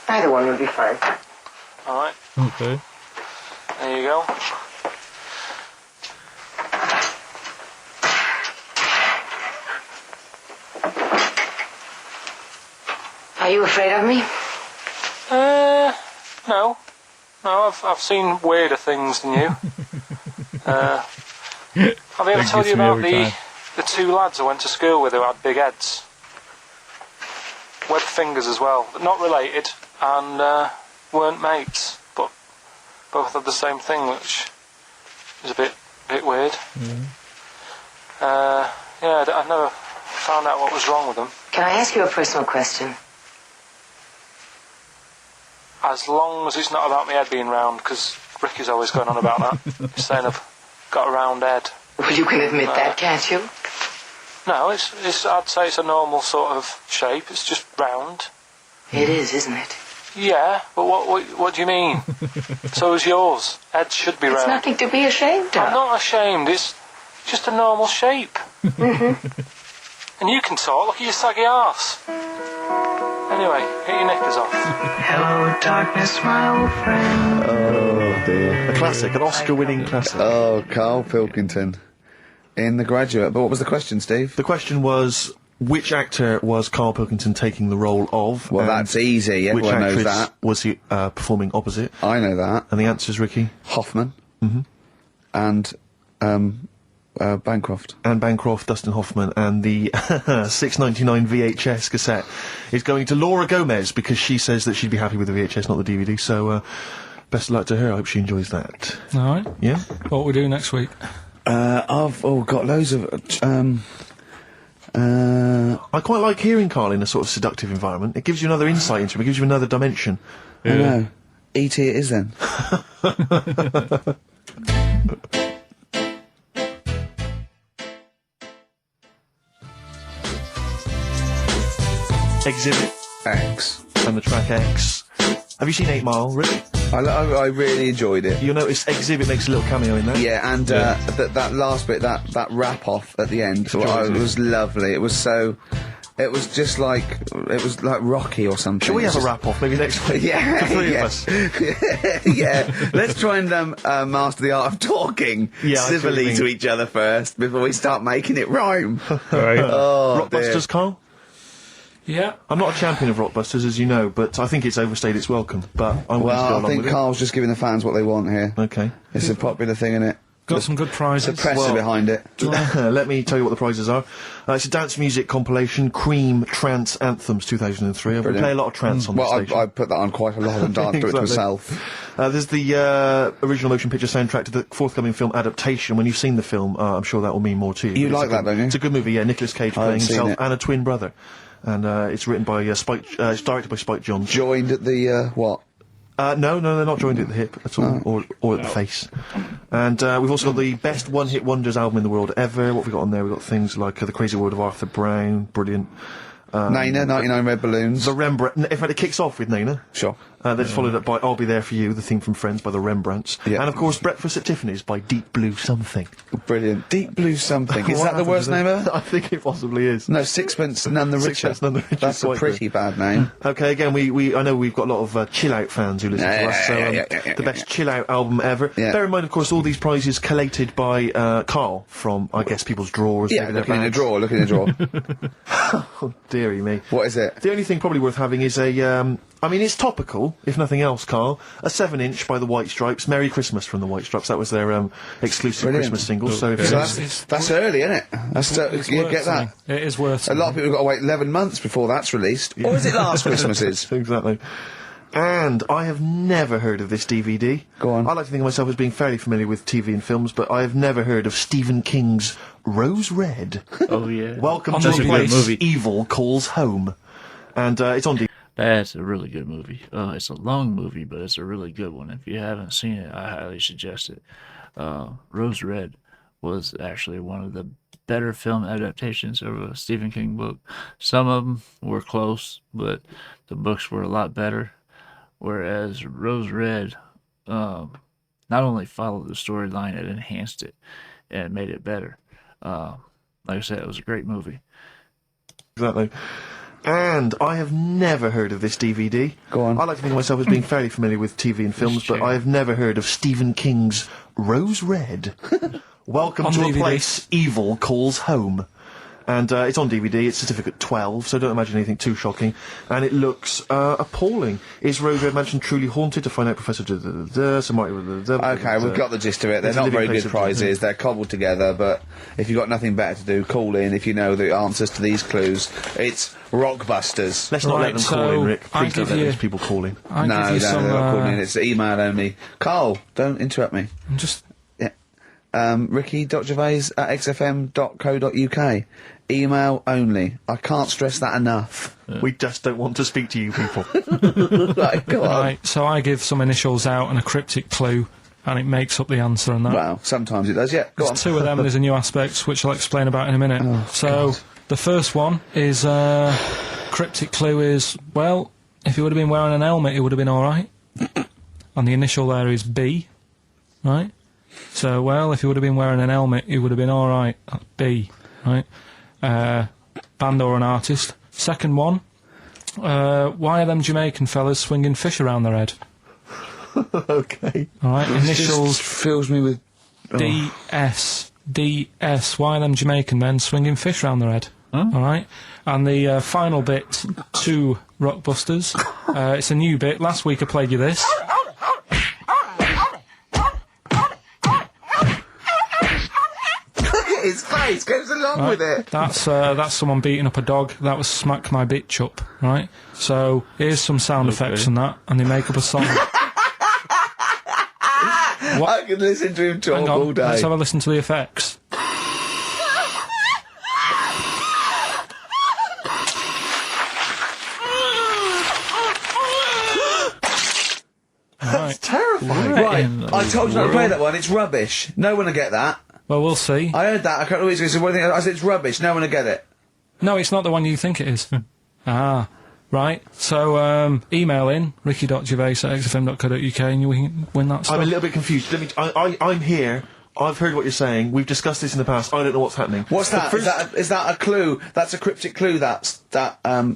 Either one would be fine. All right, Okay. there you go. Are you afraid of me? No, I've seen weirder things than you. Have I ever That told gets you me about every time. the two lads I went to school with who had big heads? Webbed fingers as well, but not related, and weren't mates, but both had the same thing, which is a bit weird. I never found out what was wrong with them. Can I ask you a personal question? As long as it's not about my head being round, because Ricky's always going on about that. He's saying I've got a round head. Well, you can admit that, can't you? No, it's I'd say it's a normal sort of shape. It's just round. It is, isn't it? Yeah, but what do you mean? So is yours. Head should be It's round. nothing to be ashamed I'm of. not ashamed. It's just a normal shape. And you can talk. Look at your saggy arse. Anyway, get your knickers off. Hello, darkness, my old friend. Oh dear. A classic, an Oscar-winning classic. Oh, Karl Pilkington in The Graduate. But what was the question, Steve? The question was, which actor was Karl Pilkington taking the role of? Well, and that's easy. which Everyone knows actress that. was he performing opposite? I know that. And the answer's Ricky? Hoffman. And Bancroft. Anne Bancroft, Dustin Hoffman, and the $6.99 VHS cassette is going to Laura Gomez because she says that she'd be happy with the VHS, not the DVD. So, best of luck to her. I hope she enjoys that. All right. Yeah? What we do next week? I've got loads of. I quite like hearing Karl in a sort of seductive environment. It gives you another insight into him. It gives you another dimension. I know. E.T. it is then. Exhibit X. and the track X. Have you seen 8 Mile, Rick? I really enjoyed it. You'll notice Exhibit makes a little cameo in there. Yeah, and that last bit, that wrap off at the end, it was lovely. It was so. It was just like Rocky or something. Shall we It's have a just- wrap off maybe next week? Yeah, The three yeah. of us. Yeah, let's try and master the art of talking Yeah, I see what you civilly mean. to each other first before we start making it rhyme. Right. Oh, dear. Rockbusters, Karl? Yeah. I'm not a champion of Rockbusters, as you know, but I think it's overstayed its welcome. But I'm willing to go Well, I along think with Carl's just giving the fans what they want here. it. Okay. It's a popular thing, isn't it? Got some good The prizes. press are behind it. Let me tell you what the prizes are. It's a dance music compilation, Cream Trance Anthems 2003. We Brilliant. play a lot of trance on Well, the station. I put that on quite a lot and danced to it Exactly. myself. There's the original motion picture soundtrack to the forthcoming film adaptation. When you've seen the film, I'm sure that will mean more to you. You But it's like a that, good- don't you? It's a good movie, yeah. Nicolas Cage I haven't playing seen himself it. and a twin brother. And it's written by Spike. It's directed by Spike Jonze. Joined at the, what? No, they're not joined at the hip at all, or at the face. And we've also got the best one-hit wonders album in the world ever. What have we got on there? We've got things like The Crazy World of Arthur Brown, brilliant. Nina, 99 Red Balloons. The Rembrandt. In fact, it kicks off with Nina. Sure. Then it's followed up by I'll Be There For You, the theme from Friends by the Rembrandts. Yeah. And of course, Breakfast at Tiffany's by Deep Blue Something. Brilliant. Deep Blue Something. Is What that the happened worst to them? name ever? I think it possibly is. No, Sixpence None the Richer. Sixpence None the Richer, That's a quite pretty bad name. Okay, again, I know we've got a lot of chill-out fans who listen to us, so the best chill-out album ever. Yeah. Bear in mind, of course, all these prizes collated by Karl from, I guess, people's drawers. Yeah, maybe their looking in a bags. drawer, looking in a drawer. Oh, dearie me. What is it? The only thing probably worth having is a, I mean, it's topical, if nothing else, Karl. A 7-inch by the White Stripes. Merry Christmas from the White Stripes. That was their exclusive Brilliant. Christmas single. So if So you- that's early, isn't it? That's It's you worth get that. something. It is worth A lot of people have got to wait 11 months before that's released. Or is it last Christmas's? Exactly. And I have never heard of this DVD. Go on. I like to think of myself as being fairly familiar with TV and films, but I have never heard of Stephen King's Rose Red. Oh yeah. Welcome On to the a place movie. evil calls home. And it's on DVD. That's a really good movie. It's a long movie, but it's a really good one. If you haven't seen it, I highly suggest it. Rose Red was actually one of the better film adaptations of a Stephen King book. Some of them were close, but the books were a lot better. Whereas Rose Red not only followed the storyline, it enhanced it and made it better. Like I said, it was a great movie. Exactly. And I have never heard of this DVD. Go on. I like to think of myself as being fairly familiar with TV and films, but chair. I have never heard of Stephen King's Rose Red. Welcome On to a DVD. place evil calls home. And it's on DVD, it's certificate 12, so don't imagine anything too shocking. And it looks appalling. Is Rose Red Mansion truly haunted? To find out, Professor... Okay, we've got the gist of it. They're It's a not living very place good of- prizes. They're cobbled together, but if you've got nothing better to do, call in if you know the answers to these clues. It's Rockbusters. Let's not let Right, them call so in, Rick. I Please don't give let you- those people call in. I No, give you no, some. they're not calling in. It's email only. Carl, don't interrupt me. Just Yeah. Ricky.gervais@xfm.co.uk. Email only. I can't stress that enough. We just don't want to speak to you people. Right, go on. right. So I give some initials out and a cryptic clue, and it makes up the answer on that. Well, sometimes it does, yeah. Go on. There's two of them. There's a new aspect which I'll explain about in a minute. So the first one is cryptic clue is, well, if he would have been wearing an helmet, it would have been all right. And the initial there is B, right? So, well, if he would have been wearing an helmet, it would have been all right. That's B, right? Band or an artist. Second one, why are them Jamaican fellas swinging fish around their head? Okay. All right, initials Just fills me with... DS. DS. Why are them Jamaican men swinging fish around their head? All right. And the final bit to Rockbusters. It's a new bit. Last week I played you this. His face goes along with it. That's someone beating up a dog. That was Smack My Bitch Up, right? So here's some sound effects and that, and they make up a song. I could listen to him talk all day. Let's have a listen to the effects. That's terrifying. Right, I told you not to play that one. It's rubbish. No one will get that. Well, we'll see. I heard that. I can't always say one thing. I said it's rubbish. No one will get it. No, it's not the one you think it is. Right. So, email in, ricky.gervais@xfm.co.uk and you win that stuff. I'm a little bit confused. I'm here. I've heard what you're saying. We've discussed this in the past. I don't know what's happening. What's that? Is that a clue? That's a cryptic clue. That's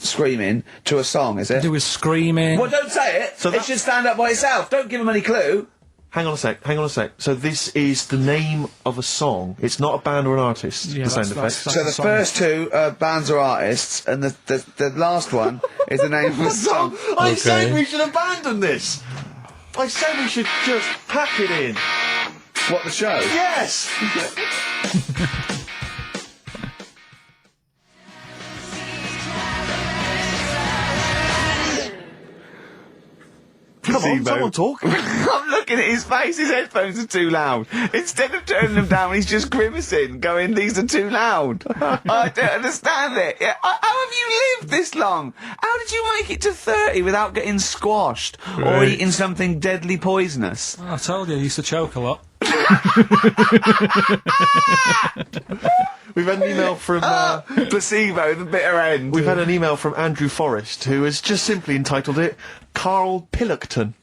screaming to a song, is it? It was screaming. Well, don't say it. It should stand up by itself. Don't give him any clue. Hang on a sec. So this is the name of a song. It's not a band or an artist. Yeah, the sound that's effect. So the first two are bands or artists, and the last one is the name of a song. I said we should abandon this. I said we should just pack it in. What, the show? Yes. Come on, someone talk. I'm looking at his face. His headphones are too loud. Instead of turning them down, he's just grimacing, going, "These are too loud." I don't understand it. Yeah, how have you lived this long? How did you make it to 30 without getting squashed or eating something deadly poisonous? I told you, I used to choke a lot. We've had an email from Placebo, the bitter end. We've had an email from Andrew Forrest, who has just simply entitled it Karl Pilkington.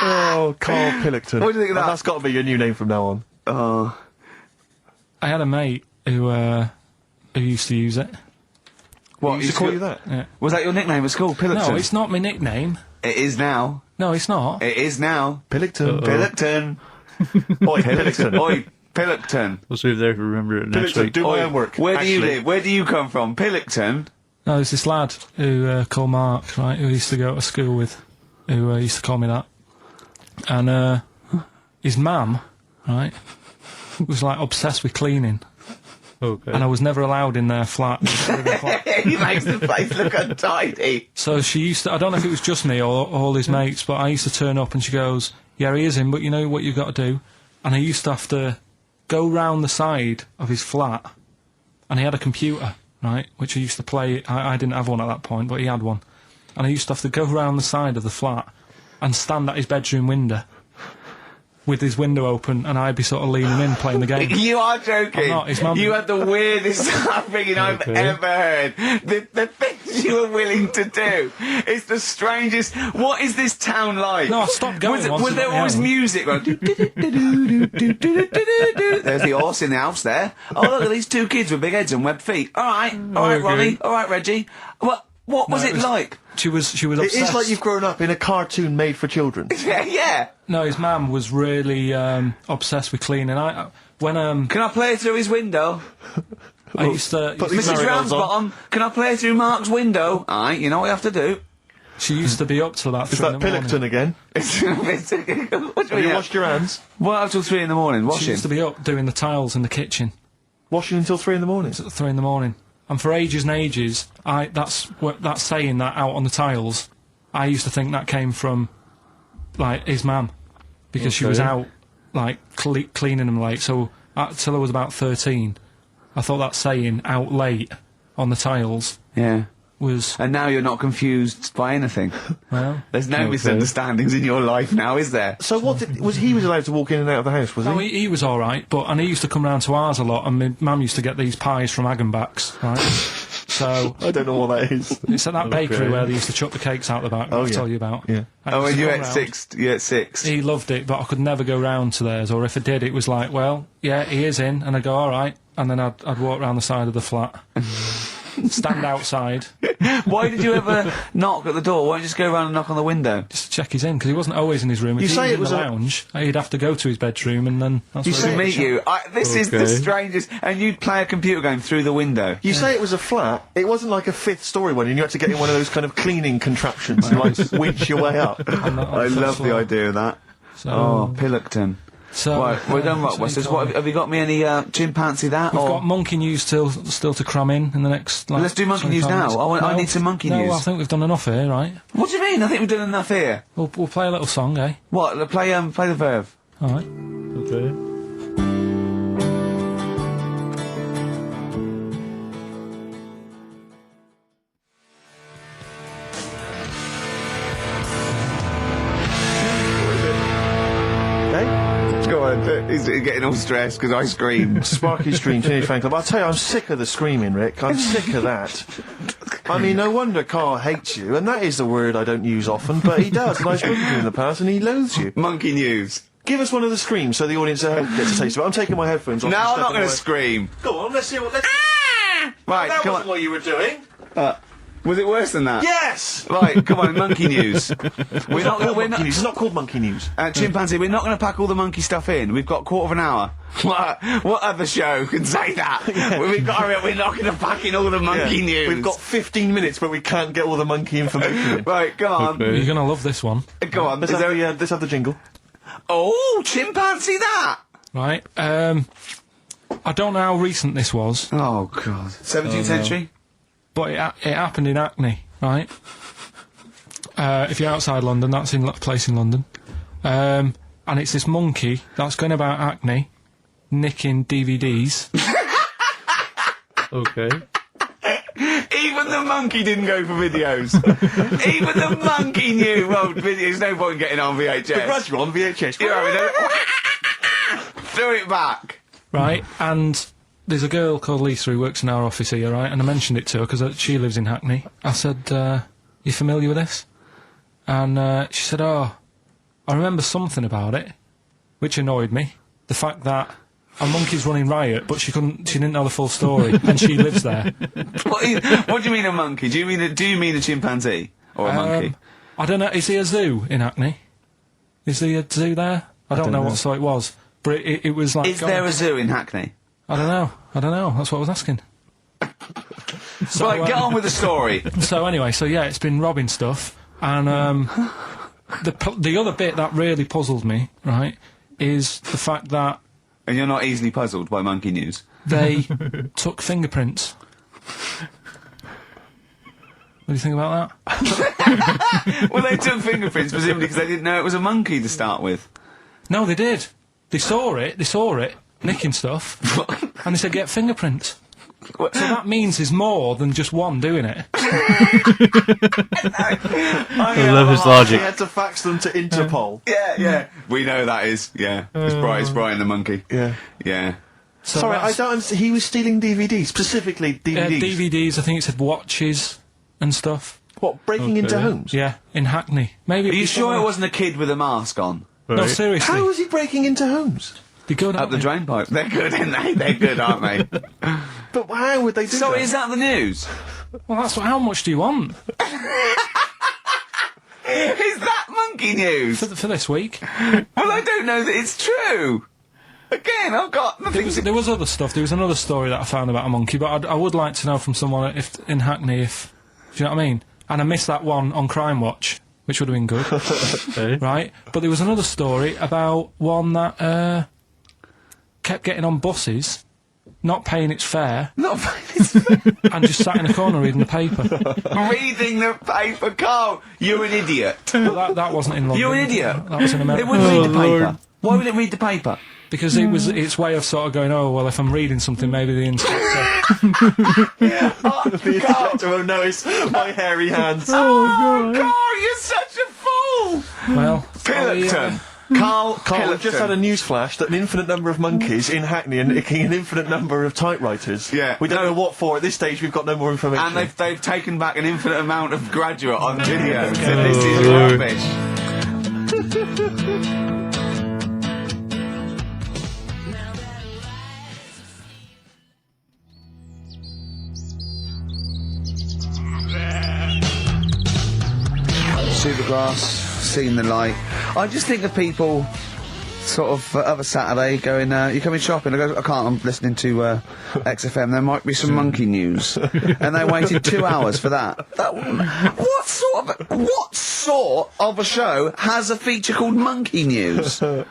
Oh, Karl Pilkington. What do you think of that? That's got to be your new name from now on. Oh. I had a mate who used to use it. What, He used to call you that? Yeah. Was that your nickname at school, Pilkington? No, it's not my nickname. It is now. No, it's not. It is now. Pilkington. Pilkington. Oi, Pilkington. Oi, Pilkington. We'll see if they can remember it next Pilkington, week. do my homework. Where do you Actually. live? Where do you come from? Pilkington? No, there's this lad who called Mark, right, who I used to go to school with, who used to call me that. And his mum, right, was like obsessed with cleaning. Okay. And I was never allowed in their flat. He makes the place look untidy. So she used to, I don't know if it was just me or all his mates, but I used to turn up and she goes, "Yeah, he is in, but you know what you've got to do?" And I used to have to go round the side of his flat, and he had a computer, right, which I used to play. I didn't have one at that point, but he had one. And I used to have to go round the side of the flat and stand at his bedroom window with his window open, and I'd be sort of leaning in playing the game. You are joking. I'm not, his mum- You had the weirdest upbringing I've ever heard. The things you were willing to do. It's the strangest. What is this town like? No, I stopped going once Was I there got my always own. music? Like, there's the horse in the house there. Oh, look at these two kids with big heads and webbed feet. All right, Ronnie. All right, Reggie. What was it like? She was It obsessed. is like you've grown up in a cartoon made for children. Yeah. No, his mum was really obsessed with cleaning. When Can I play through his window? I used to, Put these Mrs. marigolds on. Ramsbottom, can I play through Mark's window? Aye, you know what you have to do. she used to be up till about Is 3 that in the morning. Pilkington again? What do Have you you washed your hands? What up till 3 in the morning? She Washing. used to be up doing the tiles in the kitchen Washing until 3 in the morning? at 3 in the morning. And for ages and ages, that's saying that out on the tiles, I used to think that came from, like, his mum. Because she was out, like, cleaning them late. So, till I was about 13, I thought that saying, out late, on the tiles, Yeah. was, And now you're not confused by anything. well... There's no misunderstandings in your life now, is there? So he was allowed to walk in and out of the house, was No, he? he was alright, and he used to come round to ours a lot, and my mum used to get these pies from Hagenbach's, right? So, I don't know what that is. it's at that bakery where they used to chuck the cakes out the back, Oh, I'll yeah. tell you about. Yeah. I Oh, used and to you come at round. 6. You at 6. He loved it, but I could never go round to theirs, or if I did, it was like, well, yeah, he is in, and I'd go, alright, and then I'd walk round the side of the flat. stand outside, Why did you ever knock at the door? Why don't you just go around and knock on the window? just to check he's in, because he wasn't always in his room. If You he say was it in was the a- lounge, he'd have to go to his bedroom, and then that's You where say he'd it- Meet you. This is the Okay. strangest. And you'd play a computer game through the window. You say it was a flat. It wasn't like a fifth story one, and you had to get in one of those kind of cleaning contraptions and like winch your way up. on the I first love the floor. idea of that. So, Oh, Pilkington. so Right, we're done. What? so What's he this? told What me. have you got me any chimpanzee that? We've or got monkey news still to cram in the next. Like, Let's do monkey news 25 now. minutes. I need some monkey no, news. I think we've done enough here, right? What do you mean? I think we've done enough here. We'll play a little song, eh? What? Play the verve. All right. Okay. Okay? Go on. He's getting all stressed because I screamed. Sparky's Dream Teenage Fan Club. I'll tell you, I'm sick of the screaming, Rick. I'm sick of that. I mean, no wonder Carl hates you, and that is the word I don't use often, but he does, and I've spoken to him in the past, and he loathes you. Monkey news. Give us one of the screams so the audience at home gets a taste of it. I'm taking my headphones off. No, and I'm not stepping going to away. scream. Go on, let's hear what... Let's... Right, that come wasn't on. what you were doing. Was it worse than that? Yes! Right, come on, monkey news. We're not. Called We're monkey not. news. It's not called monkey news. Chimpanzee, we're not going to pack all the monkey stuff in. We've got a quarter of an hour. What other show can say that? We've got. We're not going to pack in all the monkey Yeah. news. We've got 15 minutes, but we can't get all the monkey information in. Right, come on. Okay. You're gonna love this one, Go on. Let's Is have, there... let's have the jingle. Oh, chimpanzee that! right? I don't know how recent this was, Oh, God. 17th century? but it happened in Hackney, right? If you're outside London, that's in a place in London, and it's this monkey that's going about Hackney, nicking DVDs. Okay. Even the monkey didn't go for videos. Even the monkey knew. Well, there's no point in getting on VHS. Glad you're on VHS. You're having a... Throw it back. Right, and there's a girl called Lisa who works in our office here, right, and I mentioned it to her because she lives in Hackney. I said, you familiar with this? And she said, oh, I remember something about it, which annoyed me. The fact that a monkey's running riot, but she didn't know the full story, and she lives there. What do you mean a monkey? Do you mean a chimpanzee? Or a monkey? I don't know, is there a zoo in Hackney? Is there a zoo there? I don't know what sort it was, but it was like... Is there a zoo in Hackney? I don't know, that's what I was asking. So, Right, get on with the story. So anyway, yeah, it's been robbing stuff, and the other bit that really puzzled me, right, is the fact that And you're not easily puzzled by monkey news? they took fingerprints. What do you think about that? Well, they took fingerprints, presumably because they didn't know it was a monkey to start with. No, they did. They saw it, nicking stuff, and they said, get fingerprints. So that means there's more than just one doing it. I love his He logic. had to fax them to Interpol. Yeah. We know that is, yeah. It's Brian the monkey. Yeah. Yeah. So Sorry, I that's- don't understand. He was stealing DVDs, specifically DVDs. DVDs, I think it said watches and stuff. What, breaking into homes? Yeah, in Hackney. Maybe. Are you sure it wasn't a kid with a mask on? No, seriously. How was he breaking into homes? They're good, Up aren't the they? drain pipe. They're good, aren't they? They're good, aren't they? But how would they do So that? is that the news? Well, that's what. How much do you want Is that monkey news? for this week? Well, I don't know that it's true. Again, I've got nothing to... There was other stuff. There was another story that I found about a monkey, but I would like to know from someone if in Hackney if do you know what I mean? And I missed that one on Crime Watch, which would have been good, Okay. right? But there was another story about one that kept getting on buses, not paying its fare, Not and just sat in a corner reading the paper. reading the paper, Carl. You're an idiot. But that wasn't in London. You're an idiot. That was in It America. wouldn't read the Lord. paper. Why would it read the paper? Because it was its way of sort of going, oh, well, if I'm reading something, maybe the inspector... The inspector won't notice my hairy hands. Oh, Carl, you're such a fool. Well... Pilkington. Carl Carl, we've just had a Pilkington. news flash that an infinite number of monkeys in Hackney are nicking an infinite number of typewriters. Yeah. We don't know what for. At this stage, we've got no more information. And they've taken back an infinite amount of graduate on video. So this is Lord. rubbish. Supergrass, Seen the Light. I just think of people sort of other Saturday going, you coming shopping? I go, I can't, I'm listening to XFM, there might be some monkey news. And they waited 2 hours for that. What sort of a show has a feature called Monkey News? Right.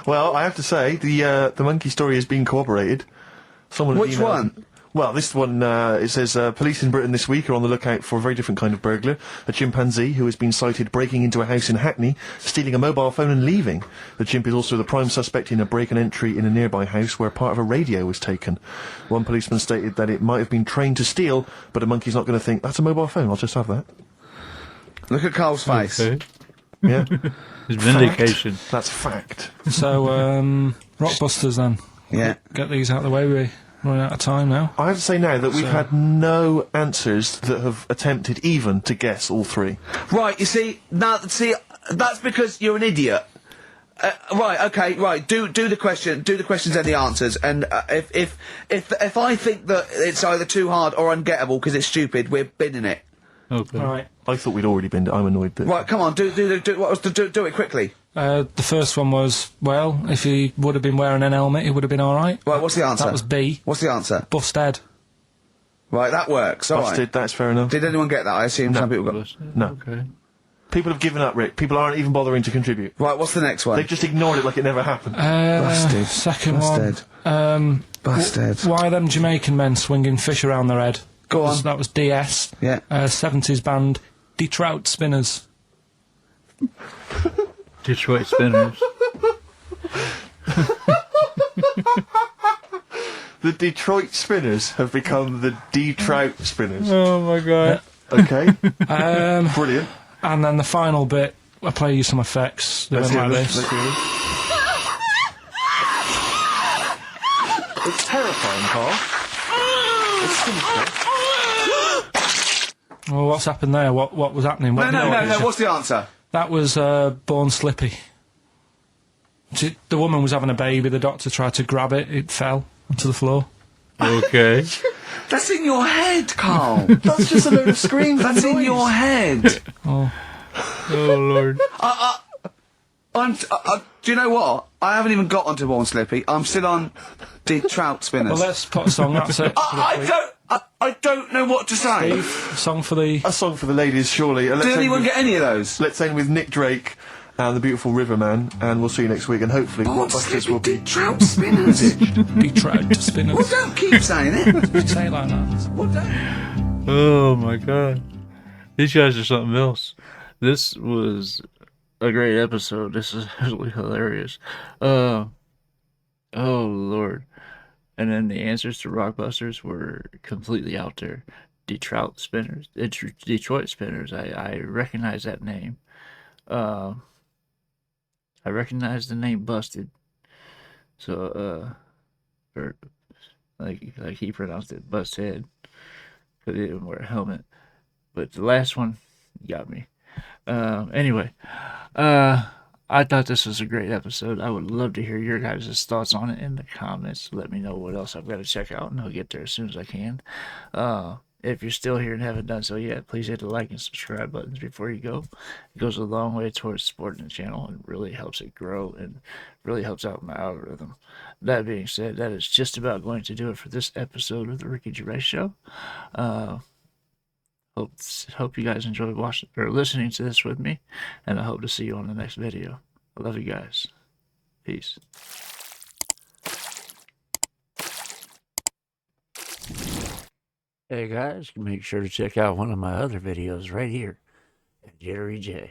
Well, I have to say, the monkey story has been corroborated. Which one? Well, this one, it says, police in Britain this week are on the lookout for a very different kind of burglar. A chimpanzee who has been sighted breaking into a house in Hackney, stealing a mobile phone and leaving. The chimp is also the prime suspect in a break and entry in a nearby house where part of a radio was taken. One policeman stated that it might have been trained to steal, but a monkey's not going to think, that's a mobile phone, I'll just have that. Look at Carl's face. Okay. Yeah. It's vindication. That's fact. So, Rockbusters then. Yeah. Get these out of the way, we're running out of time now. I have to say now that we've had no answers that have attempted even to guess all three. Right, you see, that's because you're an idiot. Right, okay, right. Do the questions and the answers. And if I think that it's either too hard or ungettable because it's stupid, we're binning it. Okay. All right. I thought we'd already been. I'm annoyed that. Right, come on, do it quickly. The first one was, well, if he would have been wearing an helmet, he would have been all right. Right, what's the answer? That was B. What's the answer? Busted. Right, that works. All Busted. right. That's fair enough. Did anyone get that? I assume some people got. No. Okay. People have given up, Rick. People aren't even bothering to contribute. Right, what's the next one? They've just ignored it like it never happened. Busted. Second Busted. one. Busted. Why are them Jamaican men swinging fish around their head? Go on. That was DS. Yeah. 70s band, Detroit Spinners. Detroit Spinners. The Detroit Spinners have become the D-Trout Spinners. Oh my god. Okay. Brilliant. And then the final bit, I'll play you some effects. They went like this. Let's hear this. It's terrifying, Carl. It's sinister. Well, what's happened there? What was happening? No. What's the answer? That was Born Slippy. The woman was having a baby, the doctor tried to grab it, it fell onto the floor. Okay. That's in your head, Carl. That's just a load of screams. That's in your head. Oh. Oh lord. Do you know what? I haven't even got onto Born Slippy. I'm still on the Trout Spinners. Well, let's put a song, that's it. I don't know what to say. Steve, a song for the... A song for the ladies, surely. Did anyone get any of those? Let's end with Nick Drake and the Beautiful Riverman, and we'll see you next week, and hopefully Rockbusters will be... Trout Spinners. Detroit Spinners. Well, don't keep saying it. Say it like that. Well, don't. Oh my god. These guys are something else. This was a great episode. This is really hilarious. Oh lord. And then the answers to Rockbusters were completely out there. Detroit Spinners. I recognize that name. I recognize the name Busted. So, or like he pronounced it, Busthead. Because he didn't wear a helmet. But the last one got me. Anyway, I thought this was a great episode. I would love to hear your guys' thoughts on it in the comments. Let me know what else I've got to check out, and I'll get there as soon as I can. If you're still here and haven't done so yet, please hit the like and subscribe buttons before you go. It goes a long way towards supporting the channel and really helps it grow and really helps out my algorithm. That being said, that is just about going to do it for this episode of the Ricky Gervais Show. Hope you guys enjoyed watching or listening to this with me, and I hope to see you on the next video. I love you guys. Peace. Hey guys, make sure to check out one of my other videos right here at JitteryJay.